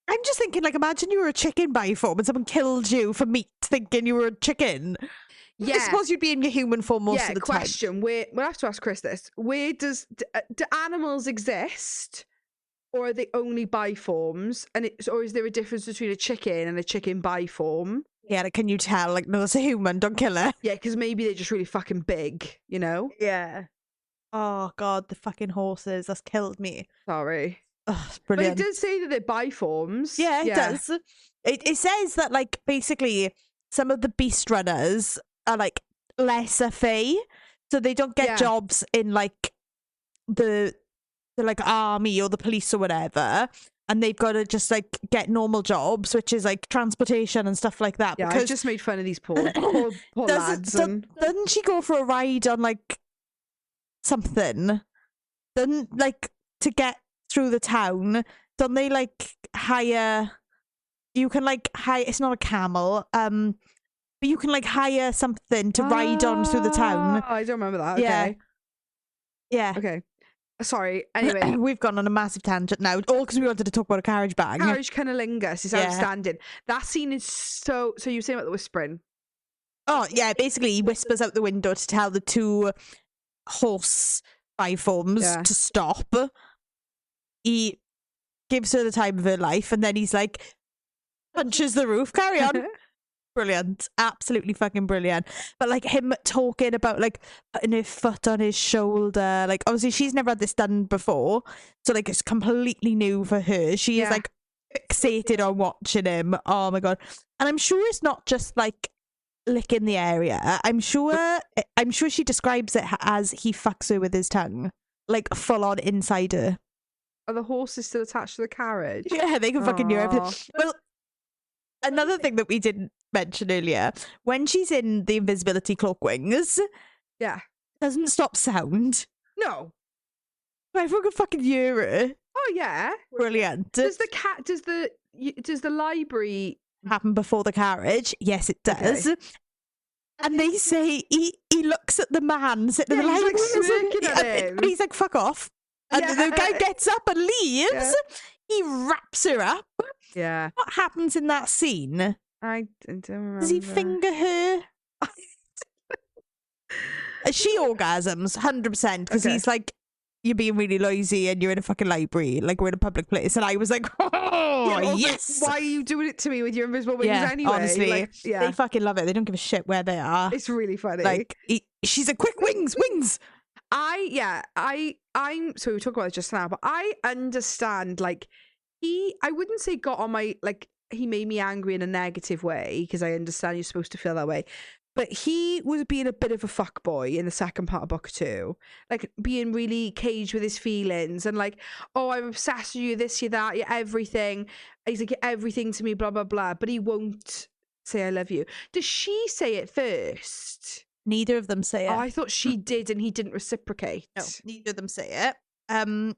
I'm just thinking, like, imagine you were a chicken biform and someone killed you for meat, thinking you were a chicken. Yeah. I suppose you'd be in your human form most of the time. Question. We'll have to ask Kris this. Where do animals exist, or are they only biforms? Or is there a difference between a chicken and a chicken biform? Yeah, like, can you tell? Like, no, it's a human. Don't kill her. Yeah, because maybe they're just really fucking big. You know? Yeah. Oh God, the fucking horses. That's killed me. Sorry. Oh, it's But brilliant. it does say that they're biforms. Yeah, it does. It says that, like, basically some of the beast runners are like lesser fae, so they don't get jobs in like the like army or the police or whatever, and they've got to just like get normal jobs, which is like transportation and stuff like that. Yeah, I because just made fun of these poor lads. doesn't she go for a ride on like something? Doesn't, like, to get through the town, don't they like hire? You can like hire. It's not a camel. But you can like hire something to ride on through the town. I don't remember that. Yeah. Okay. Yeah. Okay. Sorry. Anyway. We've gone on a massive tangent now, all because we wanted to talk about a carriage bag. Carriage cunnilingus is Yeah. outstanding. That scene is so you were saying about the whispering. Oh yeah, basically he whispers out the window to tell the two horse biforms to stop. He gives her the time of her life, and then he's like, punches the roof. Carry on. Brilliant. Absolutely fucking brilliant. But like him talking about like putting her foot on his shoulder, like obviously she's never had this done before, so like it's completely new for her. She is like fixated on watching him. Oh my God. And I'm sure it's not just like licking the area. I'm sure she describes it as he fucks her with his tongue, like full on inside her. Are the horses still attached to the carriage? Yeah, they can fucking hear Aw. everything. Well, another thing that we didn't mention earlier, when she's in the invisibility cloak wings, Yeah. doesn't stop sound. No. Everyone can fucking hear her. Oh yeah. Brilliant. Does the library? Happen before the carriage? Yes, it does. Okay. And they say he looks at the man sitting in the Yeah, he's, like, library smirking at him. and he's like, fuck off. And Yeah. the guy gets up and leaves. Yeah. He wraps her up. Yeah. What happens in that scene? I don't remember. Does he finger her? She orgasms 100% because Okay. he's like, you're being really noisy and you're in a fucking library, like we're in a public place. And I was like, oh, Yeah, also, yes. Why are you doing it to me with your invisible wings anyway? honestly, Like, yeah. they fucking love it. They don't give a shit where they are. It's really funny. Like, she's like, quick, wings. I'm so we were talking about it just now, but I understand, like, I wouldn't say got on my, like, he made me angry in a negative way, because I understand you're supposed to feel that way. But he was being a bit of a fuckboy in the second part of book 2. Like, being really caged with his feelings and like, oh, I'm obsessed with you, this, you, that, you're everything. He's like, you're everything to me, blah, blah, blah. But he won't say I love you. Does she say it first? Neither of them say it. Oh, I thought she did and he didn't reciprocate. No, neither of them say it.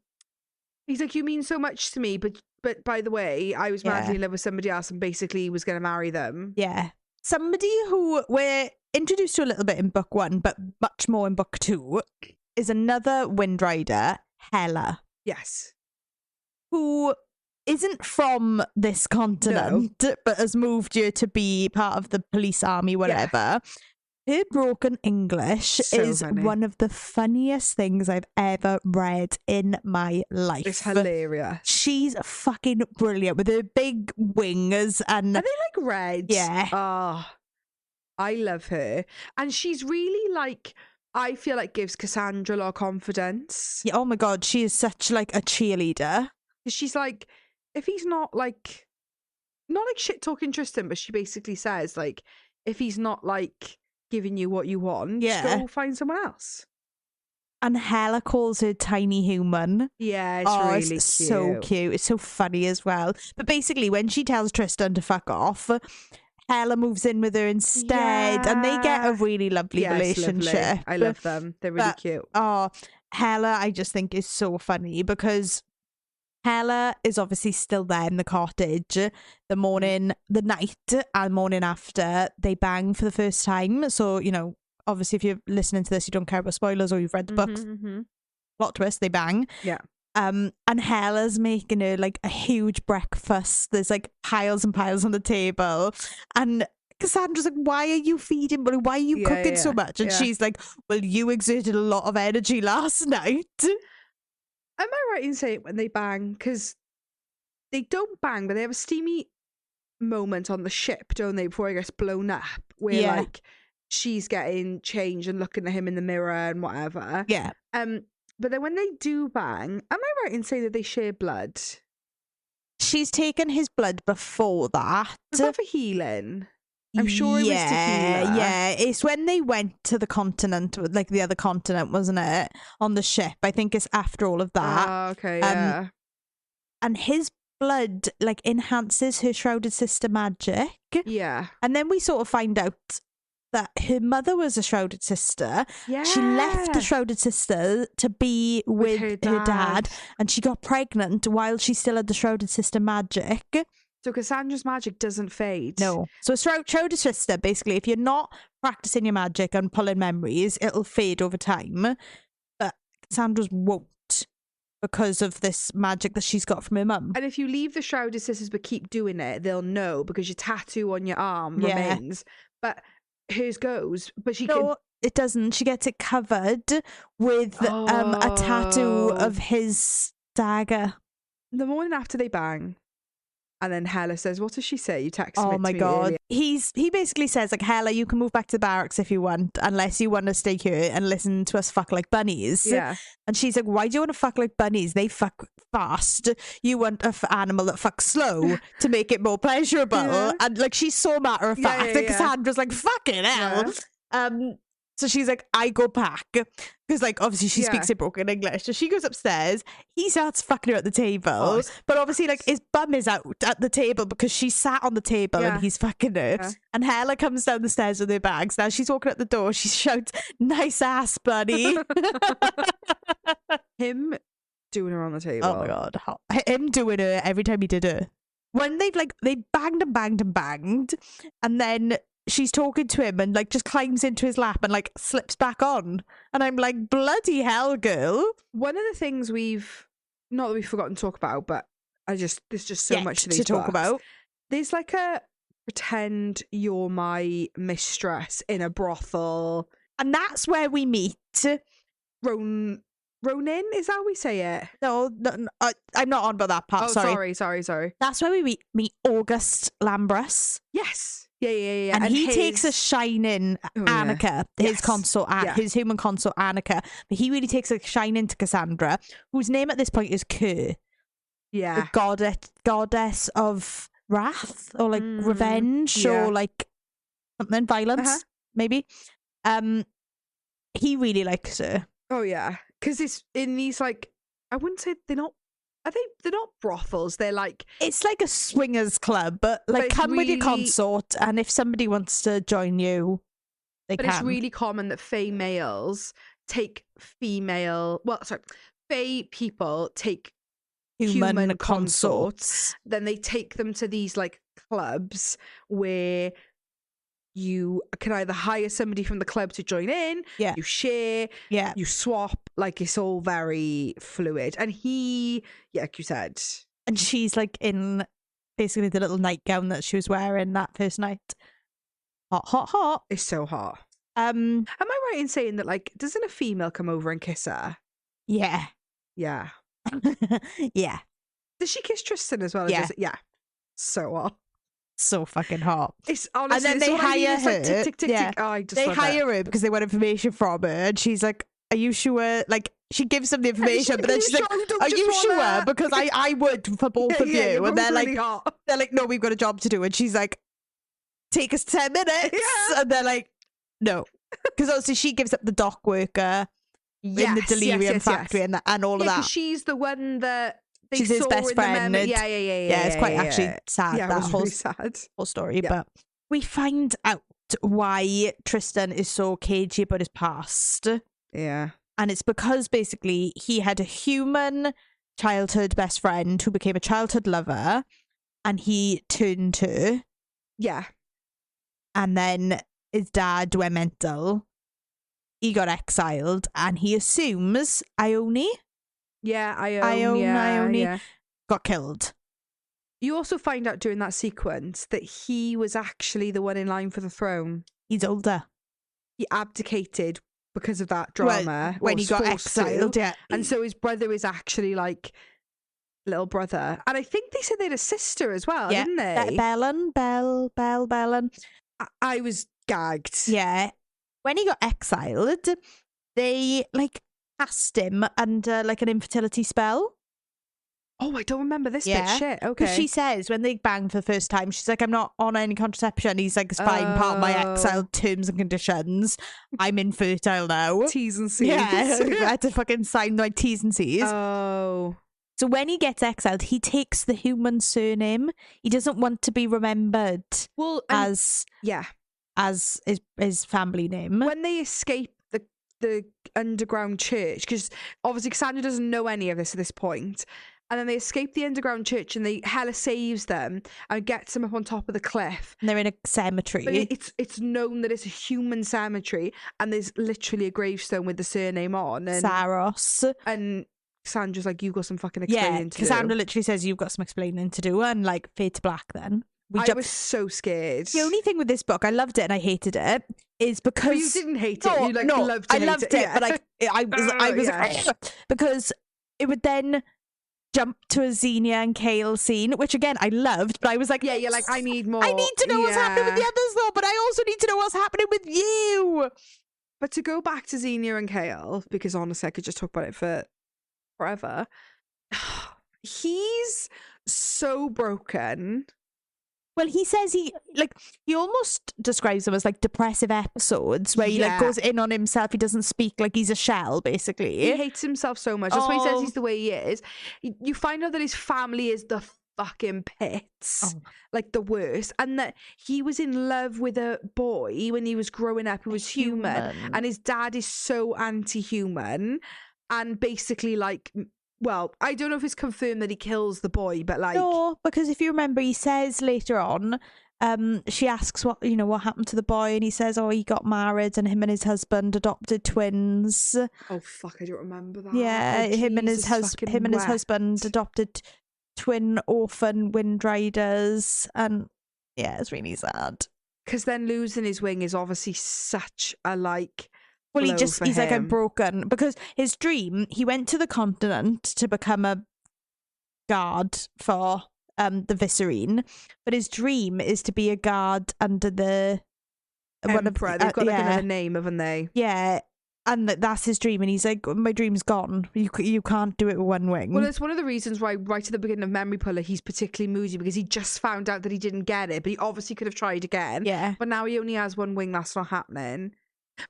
He's like, you mean so much to me, but by the way, I was madly in love with somebody else and basically was going to marry them. Yeah. Somebody who we're introduced to a little bit in book 1, but much more in book 2, is another Wind Rider, Hela, Yes. who isn't from this continent, but has moved here to be part of the police army, whatever. Her broken English So is funny. one of the funniest things I've ever read in my life. It's hilarious. She's fucking brilliant with her big wings and Are they like red? Yeah. Oh, I love her. And she's really like, I feel like gives Cassandra a lot of confidence. yeah, oh my God, she is such like a cheerleader. She's like, if he's not like shit talking Tristan, but she basically says like, if he's not like giving you what you want, Yeah. go find someone else. And Hela calls her tiny human. Yeah, it's really cute. It's so cute. It's so funny as well. But basically, when she tells Tristan to fuck off, Hela moves in with her instead, and they get a really lovely Yeah, it's relationship. lovely. I love them. They're really But- cute. Oh, Hela, I just think is so funny because Hela is obviously still there in the cottage the night and morning after they bang for the first time. So, you know, obviously if you're listening to this, you don't care about spoilers or you've read the books. Plot twist, they bang. Yeah. And Hela's making her like a huge breakfast. There's like piles and piles on the table. And Cassandra's like, why are you feeding? Why are you cooking so much? And she's like, well, you exerted a lot of energy last night. Am I right in saying when they bang? Because they don't bang, but they have a steamy moment on the ship, don't they, before it gets blown up, where like she's getting changed and looking at him in the mirror and whatever. Yeah. But then when they do bang, am I right in saying that they share blood? She's taken his blood before that. Is that for healing? I'm sure it was to heal her. Yeah, it's when they went to the continent, like the other continent, wasn't it? On the ship. I think it's after all of that. Oh, okay, yeah. And his blood like enhances her shrouded sister magic. Yeah. And then we sort of find out that her mother was a shrouded sister. Yeah. She left the shrouded sister to be with her her dad, dad. and she got pregnant while she still had the shrouded sister magic. So Cassandra's magic doesn't fade. No. So shrouded sister, basically, if you're not practicing your magic and pulling memories, it'll fade over time. But Cassandra's won't because of this magic that she's got from her mum. And if you leave the shrouded sisters but keep doing it, they'll know because your tattoo on your arm Yeah. remains. But hers goes. But she No, it doesn't. She gets it covered with a tattoo Oh. of his dagger. can. The morning after they bang, and then Hela says, "What does she say?" You texted Oh it my to me God. earlier. He basically says, like, Hela, you can move back to the barracks if you want, unless you want to stay here and listen to us fuck like bunnies. Yeah. And she's like, why do you want to fuck like bunnies? They fuck fast. You want an animal that fucks slow to make it more pleasurable. Yeah. And like, she's so matter of fact. Yeah, And Cassandra's like, fucking hell. So she's like, I go back. Because, like, obviously she speaks in broken English. So she goes upstairs. He starts fucking her at the table. But obviously, like, his bum is out at the table because she sat on the table and he's fucking her. Yeah. And Hella comes down the stairs with her bags. Now she's walking at the door. She shouts, nice ass, buddy. Him doing her on the table. Oh, my God. Him doing her every time he did her. When they banged and banged and banged. And then she's talking to him and like just climbs into his lap and like slips back on. And I'm like, bloody hell, girl. One of the things not that we've forgotten to talk about, but there's just so much to these talk about. There's like a pretend you're my mistress in a brothel. And that's where we meet. Ronin, is that how we say it? No, I'm not on about that part. Sorry. That's where we meet August Lambras. Yes. Yeah. And he takes a shining Annika, his consort, his human consort Annika. But he really takes a shining to Cassandra, whose name at this point is K. Yeah. The goddess of wrath or like revenge or like something, violence, maybe. He really likes her. Oh yeah. Because it's in these like, I wouldn't say they're not brothels, they're like, it's like a swingers club, but like come with your consort, and if somebody wants to join you, they can. But it's really common that fae people take human consorts, then they take them to these like clubs where you can either hire somebody from the club to join in, you share, you swap, like it's all very fluid. And he, like you said. And she's like in basically the little nightgown that she was wearing that first night. Hot. It's so hot. Am I right in saying that, like, doesn't a female come over and kiss her? Yeah. Yeah. Yeah. Does she kiss Tristan as well? Yeah. Yeah. So hot. So fucking hot. It's honestly, and then they hire her. Like, tick, tick, tick, tick. Oh, they hire her because they want information from her, and she's like, "Are you sure?" Like she gives them the information, but then she's like, "Are you sure?" Because I would for both of you, and they're really like, hot. "They're like, no, we've got a job to do," and she's like, "Take us 10 minutes," and they're like, "No," because obviously she gives up the dock worker in the delirium factory and all of that. She's the one that. She's his best friend. Yeah. It's quite actually sad. Yeah, that it was really sad. Whole story. Yeah. But we find out why Tristan is so cagey about his past. Yeah. And it's because basically he had a human childhood best friend who became a childhood lover, and he turned her. Yeah. And then his dad went mental. He got exiled, and he assumes Ione. Yeah, Ione got killed. You also find out during that sequence that he was actually the one in line for the throne. He's older. He abdicated because of that drama. When he got exiled, And so his brother is actually like little brother. And I think they said they had a sister as well, didn't they? Bellen. I was gagged. Yeah. When he got exiled, they like cast him under like an infertility spell. Oh, I don't remember this bit. Shit. Okay. She says when they banged for the first time, she's like, "I'm not on any contraception." He's like, "It's fine. Part of my exile terms and conditions. I'm infertile now." T's and C's. Yeah, I had to fucking sign my T's and C's. Oh. So when he gets exiled, he takes the human surname. He doesn't want to be remembered as his family name. When they escape the underground church, because obviously Cassandra doesn't know any of this at this point, and then they escape the underground church, and Hella saves them and gets them up on top of the cliff. And they're in a cemetery. But it's known that it's a human cemetery, and there's literally a gravestone with the surname on. And Saros. And Cassandra's like, "You've got some fucking explaining to do." Cassandra literally says, "You've got some explaining to do," and like fade to black then. I was so scared. The only thing with this book, I loved it and I hated it, is because... Well, you didn't hate it. You loved it. I loved it, but I was because it would then jump to a Xenia and Kale scene, which again, I loved, but I was like... Yeah, you're like, I need more. I need to know what's happening with the others though, but I also need to know what's happening with you. But to go back to Xenia and Kale, because honestly, I could just talk about it for forever... he's so broken. Well, he says he almost describes them as like depressive episodes where he like goes in on himself. He doesn't speak, like he's a shell, basically. He hates himself so much. That's why he says he's the way he is. You find out that his family is the fucking pits, like the worst, and that he was in love with a boy when he was growing up who was human, and his dad is so anti-human, and basically like. Well, I don't know if it's confirmed that he kills the boy, but like... No, because if you remember, he says later on, she asks what happened to the boy, and he says, he got married, and him and his husband adopted twins. Oh, fuck, I don't remember that. Yeah, him and his husband adopted twin orphan windriders, and yeah, it's really sad. Because then losing his wing is obviously such a, like... Well, he's like, I'm broken. Because his dream, he went to the continent to become a guard for the Viscerine, but his dream is to be a guard under the Emperor. They've got like another name, haven't they? Yeah, and that's his dream, and he's like, my dream's gone. You can't do it with one wing. Well, it's one of the reasons why right at the beginning of Memory Puller he's particularly moody, because he just found out that he didn't get it, but he obviously could have tried again. Yeah. But now he only has one wing. That's not happening.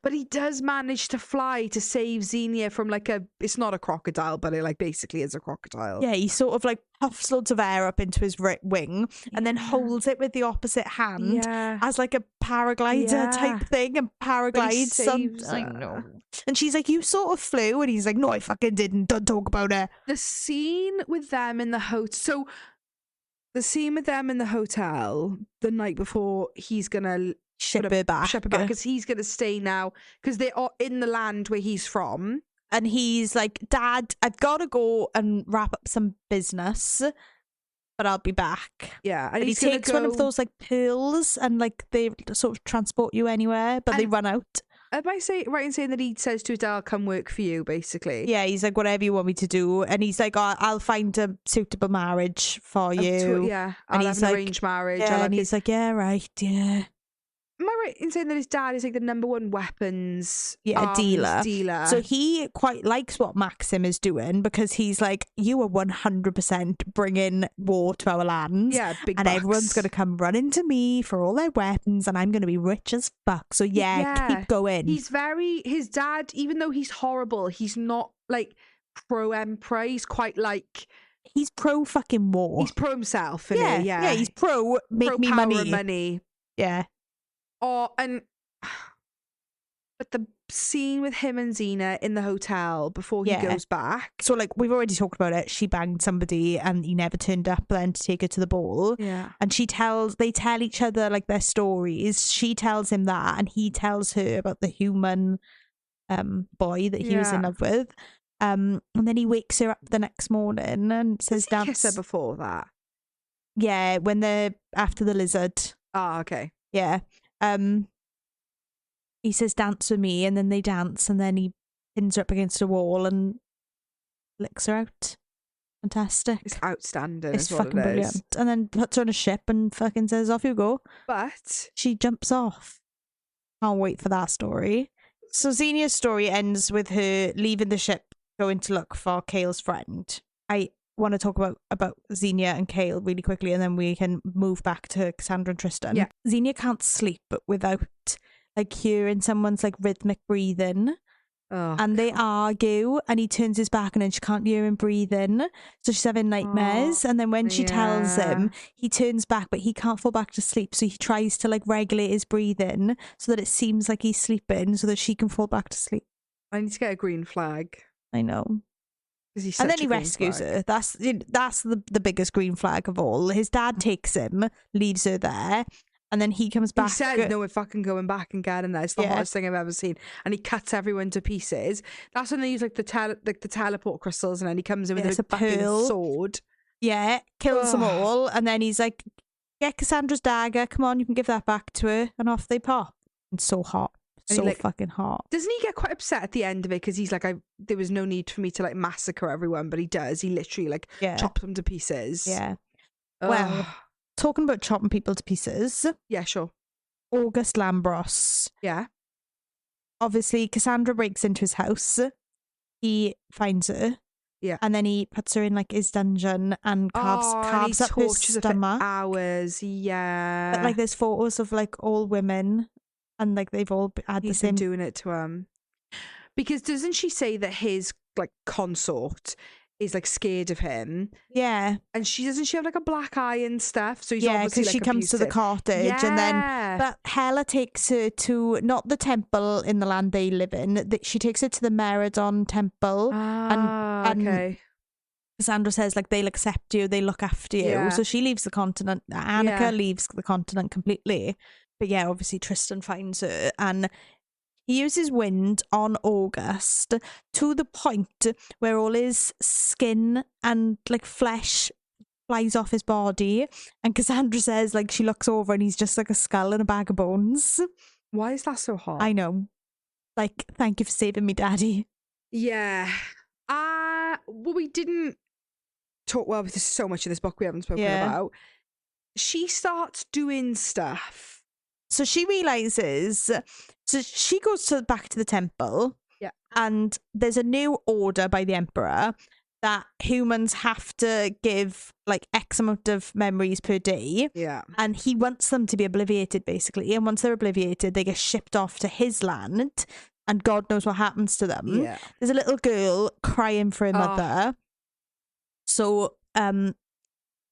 But he does manage to fly to save Xenia from like it's not a crocodile, but it like basically is a crocodile. Yeah, he sort of like puffs loads of air up into his wing and then holds it with the opposite hand as like a paraglider type thing, and paraglides. I know. And she's like, you sort of flew, and he's like, no, I fucking didn't. Don't talk about it. The scene with them in the hotel. So the scene with them in the hotel the night before he's gonna ship her back because he's gonna stay now because they are in the land where he's from, and he's like, Dad, I've got to go and wrap up some business, but I'll be back. And he takes one of those like pearls, and like they sort of transport you anywhere, but they run out. Am I right in saying that he says to his dad, I'll come work for you, basically? Yeah, he's like, whatever you want me to do. And he's like, I'll find a suitable marriage for you. I'll have an arranged marriage. Yeah, and he's like, yeah, right, yeah. Am I right in saying that his dad is like the number one weapons dealer? So he quite likes what Maxim is doing, because he's like, you are 100% bringing war to our lands. Yeah, big and bucks. Everyone's going to come running to me for all their weapons, and I'm going to be rich as fuck. So keep going. His dad, even though he's horrible, he's not like pro-emperor. He's quite like... He's pro fucking war. He's pro himself, isn't he? Yeah, he's pro make me money. Yeah. But the scene with him and Xena in the hotel before he goes back. So like we've already talked about it. She banged somebody and he never turned up then to take her to the ball. Yeah. And they tell each other like their stories. She tells him that, and he tells her about the human boy that he was in love with. And then he wakes her up the next morning and says, "Dance." Kiss her before that. Yeah, when they're after the lizard. Oh, okay. Yeah. He says, dance with me, and then they dance, and then he pins her up against a wall and licks her out. Fantastic. It's outstanding. It's fucking brilliant. And then puts her on a ship and fucking says, off you go. But she jumps off. Can't wait for that story. So Xenia's story ends with her leaving the ship, going to look for Kale's friend. I want to talk about Xenia and Kale really quickly, and then we can move back to Cassandra and Tristan. Yeah. Xenia can't sleep without like hearing someone's like rhythmic breathing. And they argue, and he turns his back, and then she can't hear him breathing, so she's having nightmares. And then when she tells him, he turns back, but he can't fall back to sleep, so he tries to like regulate his breathing so that it seems like he's sleeping, so that she can fall back to sleep. I need to get a green flag. I know. And then he rescues her. That's the biggest green flag of all. His dad takes him, leaves her there, and then he comes back. He said, no, we're fucking going back and getting there. It's the hottest thing I've ever seen. And he cuts everyone to pieces. That's when they use like the teleport crystals, and then he comes in with a fucking sword. Yeah, kills them all, and then he's like, get Cassandra's dagger, come on, you can give that back to her, and off they pop. It's so hot. So fucking hot. Doesn't he get quite upset at the end of it, because he's like, there was no need for me to like massacre everyone, but he does. He literally like chops them to pieces. Yeah. Well, talking about chopping people to pieces. Yeah, sure. August Lambros. Yeah. Obviously, Cassandra breaks into his house. He finds her. Yeah. And then he puts her in like his dungeon and carves and he up his tortures her for stomach. hours. Yeah. But like there's photos of like all women and like they've all had He's the same. been doing it to him. Because doesn't she say that his like consort is like scared of him? Yeah. And she have like a black eye and stuff. So he's Yeah, obviously because like she comes to the abusive. cottage and then Yeah. but Hela takes her to not the temple in the land they live in. She takes her to the Meridon temple. and okay. Cassandra says like they'll accept you, they look after you. Yeah. So she leaves the continent. Annika Yeah. leaves the continent completely. But yeah, obviously Tristan finds her and he uses wind on August to the point where all his skin and like flesh flies off his body. And Cassandra says like she looks over and he's just like a skull and a bag of bones. Why is that so hot? I know. Like, thank you for saving me, Daddy. Yeah. Well, we didn't talk. Well, there's so much of this book we haven't spoken about. She starts doing stuff. So she realizes, so she goes back to the temple. Yeah. And there's a new order by the Emperor that humans have to give like X amount of memories per day. Yeah. And he wants them to be obliviated, basically. And once they're obliviated, they get shipped off to his land. And God knows what happens to them. Yeah. There's a little girl crying for her mother. So,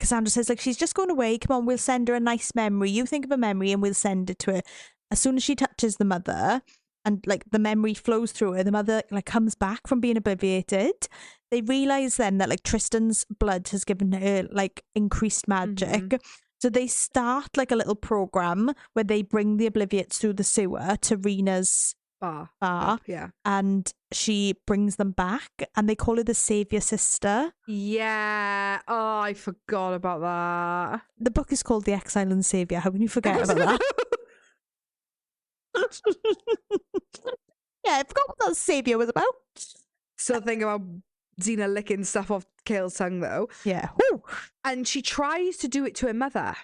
Cassandra says, like, she's just going away. Come on, we'll send her a nice memory. You think of a memory and we'll send it to her. As soon as she touches the mother and, like, the memory flows through her, the mother, like, comes back from being obliviated. They realise then that, like, Tristan's blood has given her, like, increased magic. Mm-hmm. So they start, like, a little program where they bring the obliviates through the sewer to Rena's bar. Yeah. And she brings them back and they call her the Saviour Sister. Yeah. Oh, I forgot about that. The book is called The Exile and the Saviour. How can you forget about that? Yeah, I forgot what that Saviour was about. Still thinking about Xena licking stuff off Kale's tongue though. Yeah. Woo. And she tries to do it to her mother.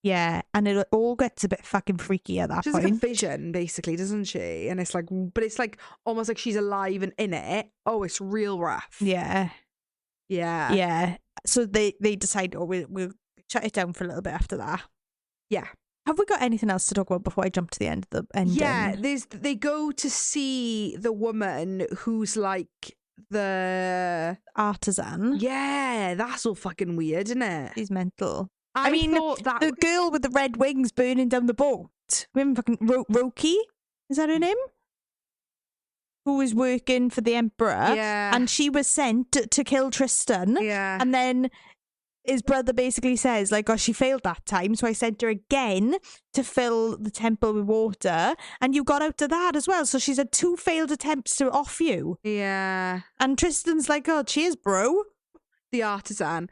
Yeah, and it all gets a bit fucking freaky at that She's point. like a vision, basically, doesn't she? And it's like, but it's like almost like she's alive and in it. Oh, it's real rough. Yeah. Yeah. Yeah. So they decide, oh, we'll shut it down for a little bit after that. Yeah. Have we got anything else to talk about before I jump to the end of the ending? Yeah, they go to see the woman who's like the artisan. Yeah, that's all fucking weird, isn't it? She's mental. I mean, thought that the girl with the red wings burning down the boat. Remember fucking Roki? Is that her name? Who was working for the Emperor. Yeah. And she was sent to kill Tristan. Yeah. And then his brother basically says, like, oh, she failed that time, so I sent her again to fill the temple with water, and you got out of that as well. So she's had 2 failed attempts to off you. Yeah. And Tristan's like, oh, cheers, bro. The artisan.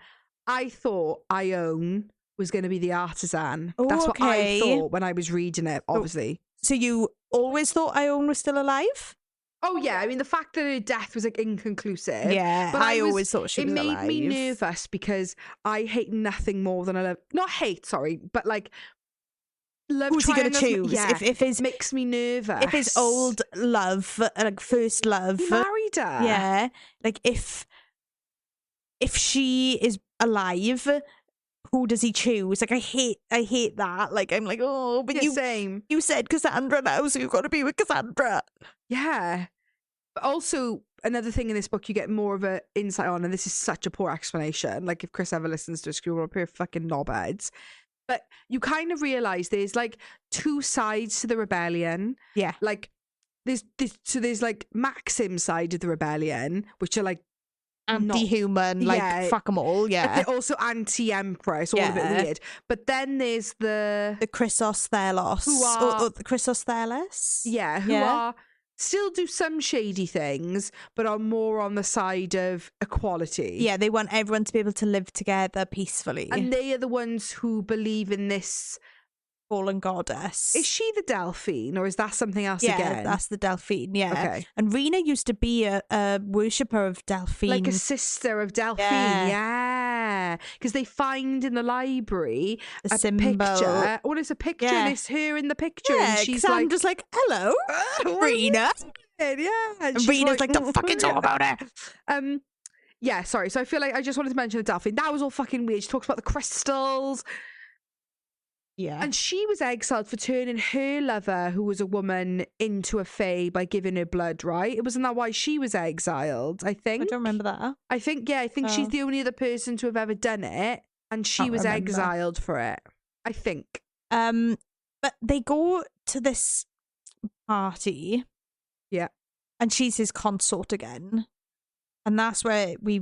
I thought Ione was going to be the artisan. Oh, that's what I okay. thought when I was reading it, obviously. So you always thought Ione was still alive? Oh, yeah. I mean, the fact that her death was like inconclusive. Yeah, but I always thought she was alive. It made me nervous because I hate nothing more than not hate, sorry, but like love. Who's he going to choose? Yeah, if his makes me nervous. If his old love, like first love, he married her. Yeah, like if she is alive, who does he choose? Like I hate that. Like I'm like, oh, but yeah, same. You said Cassandra now, so you've got to be with Cassandra. Yeah. But also another thing in this book you get more of an insight on, and this is such a poor explanation. Like if Kris ever listens to a school, we're a pair of fucking knobheads. But you kind of realise there's like 2 sides to the rebellion. Yeah. Like there's like Maxim's side of the rebellion, which are like anti-human, like fuck them all, yeah. But they're also anti-emperor, it's all a bit weird. But then there's the Chrysos Thelos, who are the Chrysos Thelos, who are still do some shady things, but are more on the side of equality. Yeah, they want everyone to be able to live together peacefully, and they are the ones who believe in this fallen goddess. Is she the Delphine, or is that something else again? Yeah, that's the Delphine, yeah. Okay. And Rena used to be a worshipper of Delphine. Like a sister of Delphine, yeah. Because they find in the library a symbol. Picture. Well, it's a picture, and it's her in the picture. Yeah, and she's I'm just like, hello, Rena. Yeah. And Rena's like, don't fucking talk about it. yeah, sorry. So I feel like I just wanted to mention the Delphine. That was all fucking weird. She talks about the crystals. Yeah. And she was exiled for turning her lover, who was a woman, into a fae by giving her blood, right? It wasn't that why she was exiled, I think. I don't remember that. I think she's the only other person to have ever done it. And she Can't was remember. exiled for it. I think. But they go to this party. Yeah. And she's his consort again. And that's where we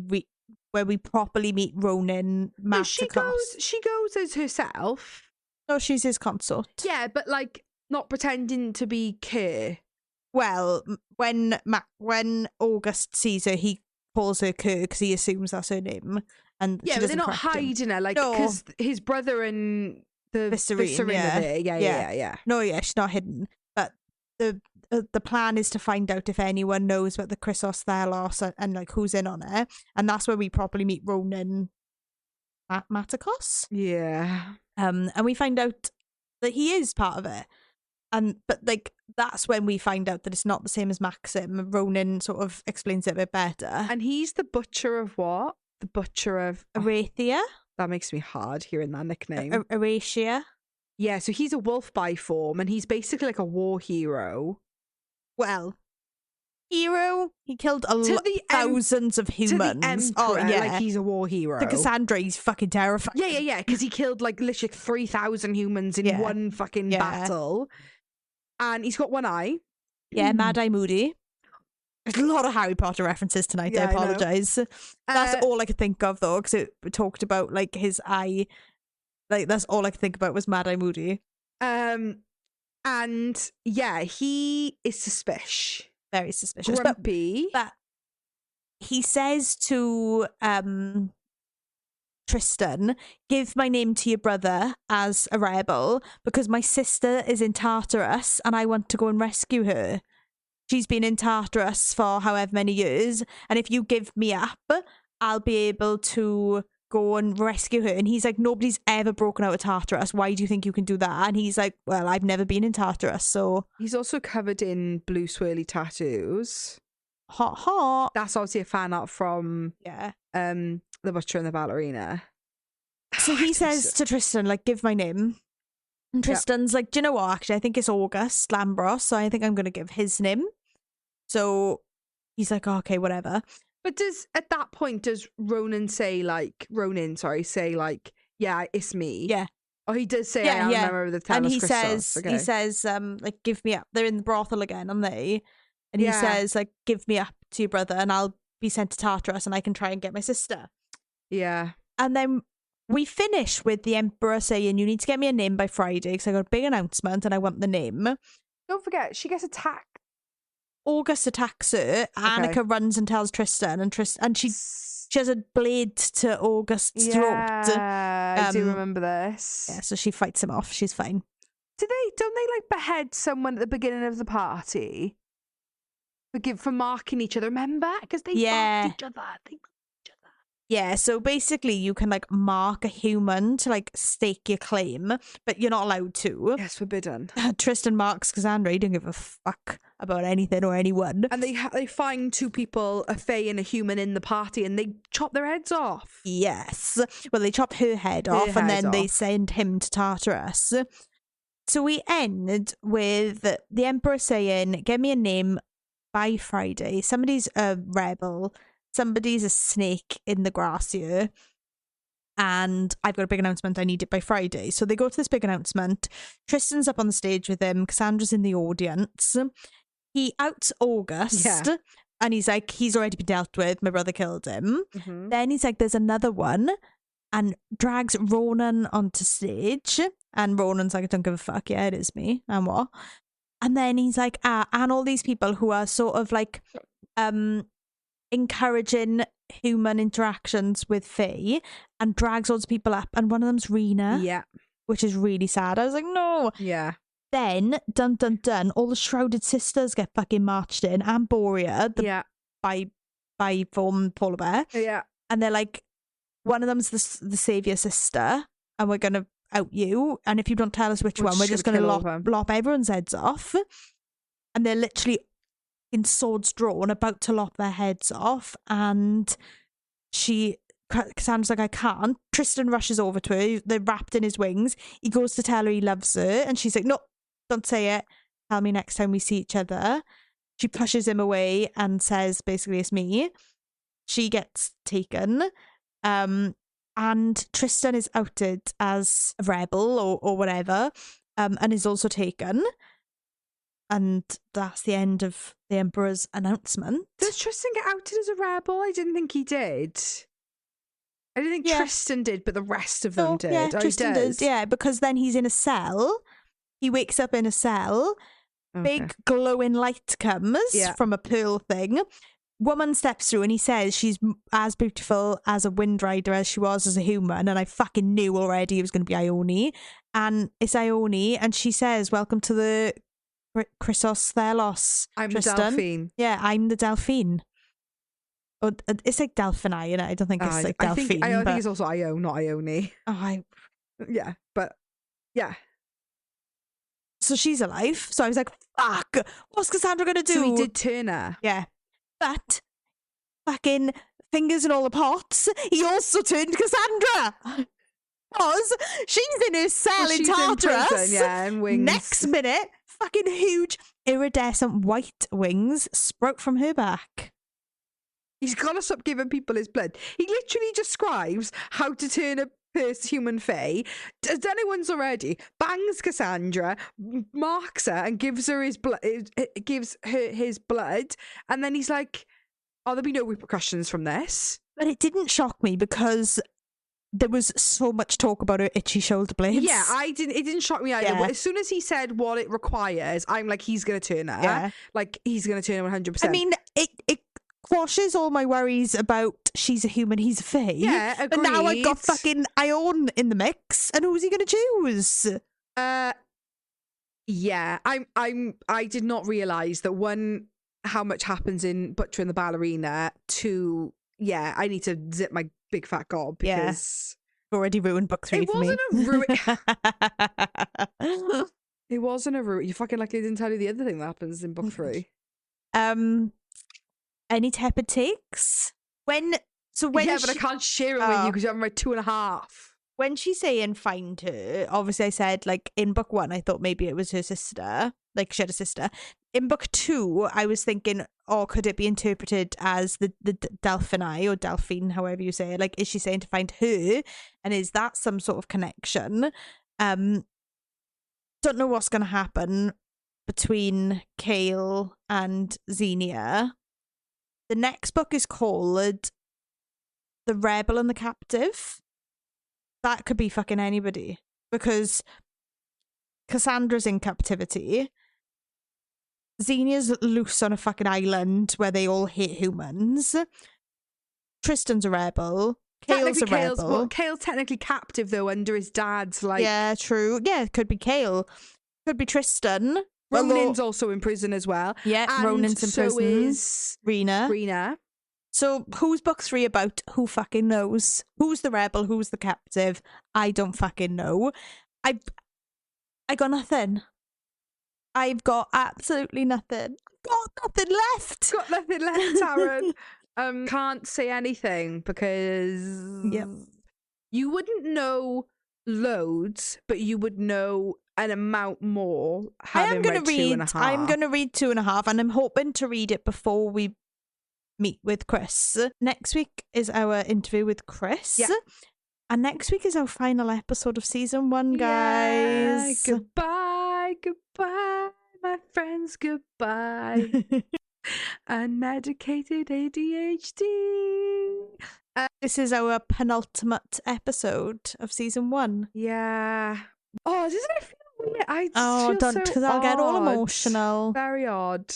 properly meet Ronan No, Maticos. she goes as herself. No, she's his consort. Yeah, but like not pretending to be Kerr. Well, when August sees her, he calls her Kerr because he assumes that's her name. And Yeah, she but they're doesn't not correct him. hiding her, like, No. because his brother and the Viscerine, are there. Yeah. No, yeah, she's not hidden. But the plan is to find out if anyone knows about the Chrysos Thelos and like who's in on it. And that's where we properly meet Ronan Maticos. Yeah. And we find out that he is part of it. But like that's when we find out that it's not the same as Maxim. Ronan sort of explains it a bit better. And he's the butcher of what? The butcher of Arathia? that makes me hard hearing that nickname. Aratia? Yeah, so he's a wolf by form, and he's basically like a war hero. Well, hero. He killed thousands of To humans. the Emperor, like he's a war hero. To Cassandra, he's fucking terrifying. Yeah, because he killed like literally 3,000 humans in one fucking battle. And he's got one eye. Yeah, Mad Eye Moody. There's a lot of Harry Potter references tonight. Yeah, I apologise. That's all I could think of though, because it talked about like his eye. Like that's all I could think about was Mad Eye Moody. And yeah, he is suspicious. Very suspicious. Grumpy. But he says to Tristan, give my name to your brother as a rebel because my sister is in Tartarus and I want to go and rescue her. She's been in Tartarus for however many years, and if you give me up, I'll be able to go and rescue her. And he's like, nobody's ever broken out of Tartarus. Why do you think you can do that? And he's like, well, I've never been in Tartarus, so... He's also covered in blue swirly tattoos. Hot, hot. That's obviously a fan art from The Butcher and the Ballerina. So he says to Tristan, like, give my name. And Tristan's like, do you know what? Actually, I think it's August Lambros, so I think I'm going to give his name. So he's like, oh, okay, whatever. But at that point, does Ronan say, like, yeah, it's me? Yeah. Oh, he does say, I am a member of the Talos And he Christos. says, like, give me up. They're in the brothel again, aren't they? And he says, like, give me up to your brother and I'll be sent to Tartarus and I can try and get my sister. Yeah. And then we finish with the Emperor saying, you need to get me a name by Friday because I got a big announcement and I want the name. Don't forget, she gets attacked. August attacks her. Annika runs and tells Tristan, and she has a blade to August's throat. I do remember this. Yeah, so she fights him off. She's fine. Don't they like behead someone at the beginning of the party? For marking each other, remember? Because they marked each other. Yeah, so basically you can like mark a human to like stake your claim, but you're not allowed to. Yes, forbidden. Tristan marks Cassandra. He don't give a fuck about anything or anyone. And they find two people, a fae and a human, in the party, and they chop their heads off. Yes. Well, they chop her head off, and then they send him to Tartarus. So we end with the Emperor saying, "Give me a name by Friday. Somebody's a rebel. Somebody's a snake in the grass here. And I've got a big announcement. I need it by Friday." So they go to this big announcement. Tristan's up on the stage with him. Cassandra's in the audience. He outs August. And he's like, he's already been dealt with. My brother killed him. Mm-hmm. Then he's like, there's another one. And drags Ronan onto stage. And Ronan's like, I don't give a fuck. Yeah, it is me. And what? And then he's like, and all these people who are sort of like encouraging human interactions with Faye, and drags lots of people up. And one of them's Rena. Yeah. Which is really sad. I was like, no. Yeah. Then, dun dun dun, all the Shrouded Sisters get fucking marched in, and Borea, by form polar bear. Yeah. And they're like, one of them's the Saviour Sister, and we're going to out you, and if you don't tell us which one, we're just going to lop everyone's heads off. And they're literally in swords drawn, about to lop their heads off, and Cassandra's like, I can't. Tristan rushes over to her. They're wrapped in his wings. He goes to tell her he loves her, and she's like, no, don't say it. Tell me next time we see each other. She pushes him away and says, basically, it's me. She gets taken. And Tristan is outed as a rebel or whatever, and is also taken. And that's the end of the Emperor's announcement. Does Tristan get outed as a rebel? I didn't think he did. I didn't think Tristan did, but the rest of them did. Yeah, Oh, Tristan does. Yeah, because then he's in a cell. He wakes up in a cell. Okay. Big glowing light comes from a pearl thing. Woman steps through and he says she's as beautiful as a wind rider as she was as a human. And I fucking knew already it was going to be Ione. And it's Ione. And she says, welcome to the Chrysos Thelos. I'm Tristan. the Delphine. Yeah, I'm the Delphine. Oh, it's like Delphini, you know. I don't think it's like Delphine. I think it's also Io, not Ione. Oh, yeah, but yeah. So she's alive. So I was like, fuck, what's Cassandra going to do? So he did turn her. Yeah. But fucking fingers in all the pots, he also turned Cassandra. Because she's in her cell in Tartarus. Prison, and wings. Next minute, fucking huge iridescent white wings sprout from her back. He's got to stop giving people his blood. He literally describes how to turn a human fae, does anyone's already, bangs Cassandra, marks her and gives her his blood, gives her his blood, and then he's like, oh, there'll be no repercussions from this. But it didn't shock me because there was so much talk about her itchy shoulder blades. Yeah, it didn't shock me either. Yeah. But as soon as he said what it requires, I'm like, he's going to turn her. Yeah. Like, he's going to turn her 100%. I mean, it quashes all my worries about she's a human, he's a fae. Yeah, agreed. But now I've got fucking Ione in the mix, and who's he going to choose? Yeah, I did not realise that one, how much happens in Butcher and the Ballerina, two, yeah, I need to zip my big fat gob because already ruined book 3 for me. It wasn't a ruin. You fucking like I didn't tell you the other thing that happens in book 3. Any tepid takes? When but I can't share it with you because you haven't read 2.5. When she's saying find her, obviously I said, like, in book 1, I thought maybe it was her sister. Like, she had a sister. In book 2, I was thinking, oh, could it be interpreted as the Delphini or Delphine, however you say it? Like, is she saying to find her? And is that some sort of connection? Don't know what's going to happen between Kale and Xenia. The next book is called The Rebel and the Captive. That could be fucking anybody because Cassandra's in captivity. Xenia's loose on a fucking island where they all hate humans. Tristan's a rebel. Kale's a rebel. Well, Kale's technically captive though under his dad's like. Yeah, true. Yeah, it could be Kale. Could be Tristan. Ronin's also in prison as well. Yeah, and Ronin's in prison. So is Rena. So who's book 3 about? Who fucking knows? Who's the rebel? Who's the captive? I don't fucking know. I got nothing. I've got absolutely nothing. Got nothing left. Got nothing left, Taryn. Can't say anything because you wouldn't know loads, but you would know an amount more. I'm going to read 2.5. I'm going to read 2.5, and I'm hoping to read it before we meet with Kris. Next week is our interview with Kris. Yeah. And next week is our final episode of season 1, guys. Yeah, goodbye, my friends, goodbye. Unmedicated ADHD. This is our penultimate episode of season 1. Yeah. Oh, doesn't it feel weird? Don't, because I'll get all emotional. Very odd.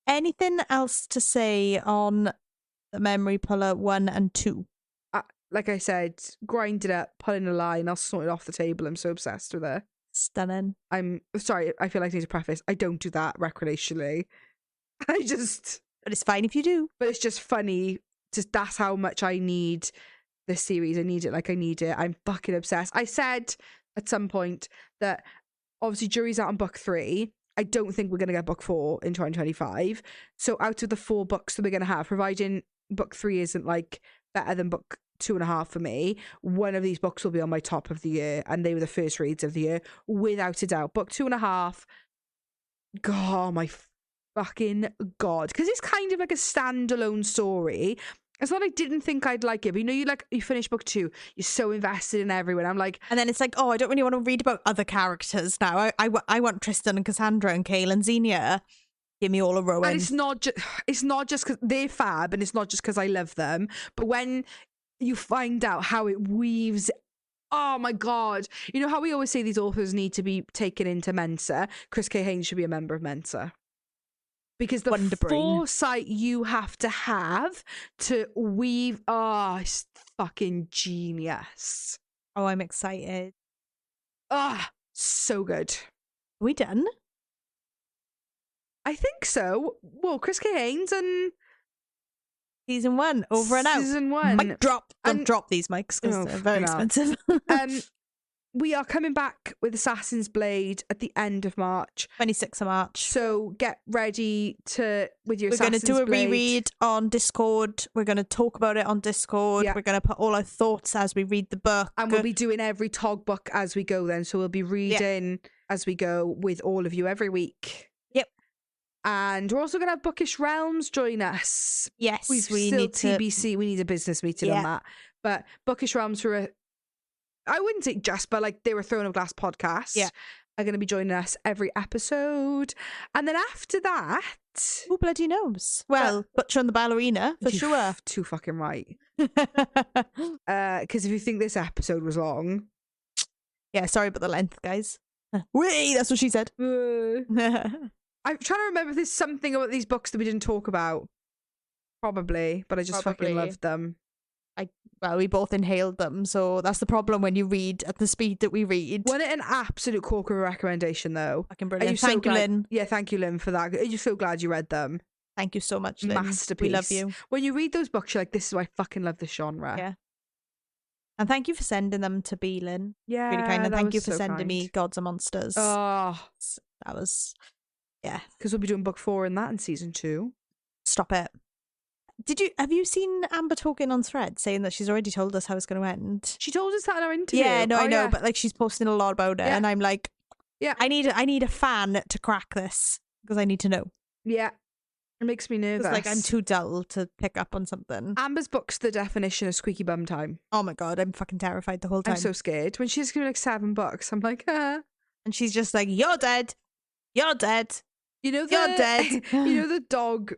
Anything else to say on the Memory Puller 1 and 2? Like I said, grind it up, put in a line, I'll snort it off the table. I'm so obsessed with it. Stunning. I'm sorry, I feel like I need to preface, I don't do that recreationally. But it's fine if you do. But it's just funny. Just that's how much I need this series. I need it like I need it. I'm fucking obsessed. I said at some point that obviously jury's out on book 3. I don't think we're going to get book 4 in 2025. So out of the 4 books that we're going to have, providing book 3 isn't like better than book 2.5 for me, one of these books will be on my top of the year, and they were the first reads of the year, without a doubt. Book 2.5, God, my fucking God. Because it's kind of like a standalone story. It's not I didn't think I'd like it, but you finish book 2, you're so invested in everyone. I'm like, and then it's like, oh, I don't really want to read about other characters now. I want Tristan and Cassandra and Kale and Xenia. Give me all a Rowan. and it's not just because they're fab, and it's not just because I love them, but when you find out how it weaves. Oh my God. You know how we always say these authors need to be taken into Mensa? Kris K. Haines should be a member of Mensa. Because the Wonderbrain. foresight you have to weave. Oh, it's fucking genius. Oh, I'm excited. Ah, so good. Are we done? I think so. Well, Kris K. Haines and Season 1, over and out. Season 1. Mic drop. Don't And- drop these mics because Oh, they're very fucking expensive. We are coming back with Assassin's Blade at the end of March. 26th of March. So get ready with your We're going to Assassin's do a Blade. reread on Discord. We're going to talk about it on Discord. Yeah. We're going to put all our thoughts as we read the book. And we'll be doing every Tog book as we go then. So we'll be reading as we go with all of you every week. Yep. And we're also going to have Bookish Realms join us. Yes, We we need to. TBC. We need a business meeting on that. But Bookish Realms I wouldn't say just, but like they were Throne of Glass podcast. Yeah. Are going to be joining us every episode. And then after that... Who bloody knows? Well, Butcher and the Ballerina, for sure. Too fucking right. Because if you think this episode was long... Yeah, sorry about the length, guys. Wait, that's what she said. I'm trying to remember if there's something about these books that we didn't talk about. Probably, but I just fucking loved them. Well, we both inhaled them, so that's the problem when you read at the speed that we read. Wasn't it an absolute corker recommendation, though? Fucking Are brilliant. you so Thank you, glad- Lynn. Yeah, thank you, Lynn, for that. Are you so glad you read them? Thank you so much, Lynn. Masterpiece. We love you. When you read those books, you're like, this is why I fucking love this genre. Yeah. And thank you for sending them to B, Lynn. Yeah, Really kind. And that thank was you for so sending kind. me Gods and Monsters. Oh, That was, yeah. because we'll be doing book 4 in that in season 2. Stop it. Have you seen Amber talking on Thread saying that she's already told us how it's going to end? She told us that in our interview. Yeah, no, Oh, I know, yeah. but like she's posting a lot about it, Yeah. and I'm like, Yeah. I need a fan to crack this because I need to know. Yeah, it makes me nervous. Because like I'm too dull to pick up on something. Amber's book's the definition of squeaky bum time. Oh my god, I'm fucking terrified the whole time. I'm so scared. When she's giving like 7 books, I'm like, And she's just like, "You're dead. You're dead. You know You're dead." You know the dog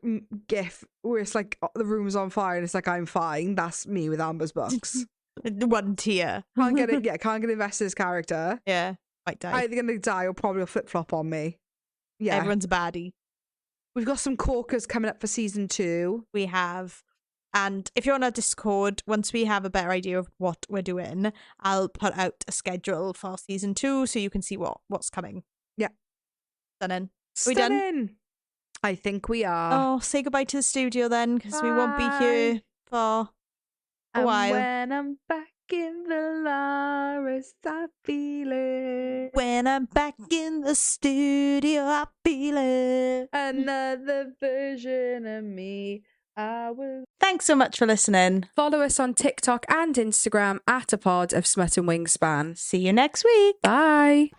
gif where it's like the room's on fire and it's like I'm fine. That's me with Amber's books. One tear. Can't get it. Yeah, can't get invested in his character. Yeah, might die. Either gonna die or probably flip flop on me. Yeah, Everyone's a baddie. we've got some corkers coming up for season 2. We have. And if you're on our Discord, once we have a better idea of what we're doing, I'll put out a schedule for season 2 so you can see what's coming. Yeah. Stunning. We done? Stunning. I think we are. Oh, say goodbye to the studio then, because we won't be here for a And while. when I'm back in the Laris, I feel it. When I'm back in the studio, I feel it. Another version of me. I will. Thanks so much for listening. Follow us on TikTok and Instagram at a pod of Smut and Wingspan. See you next week. Bye.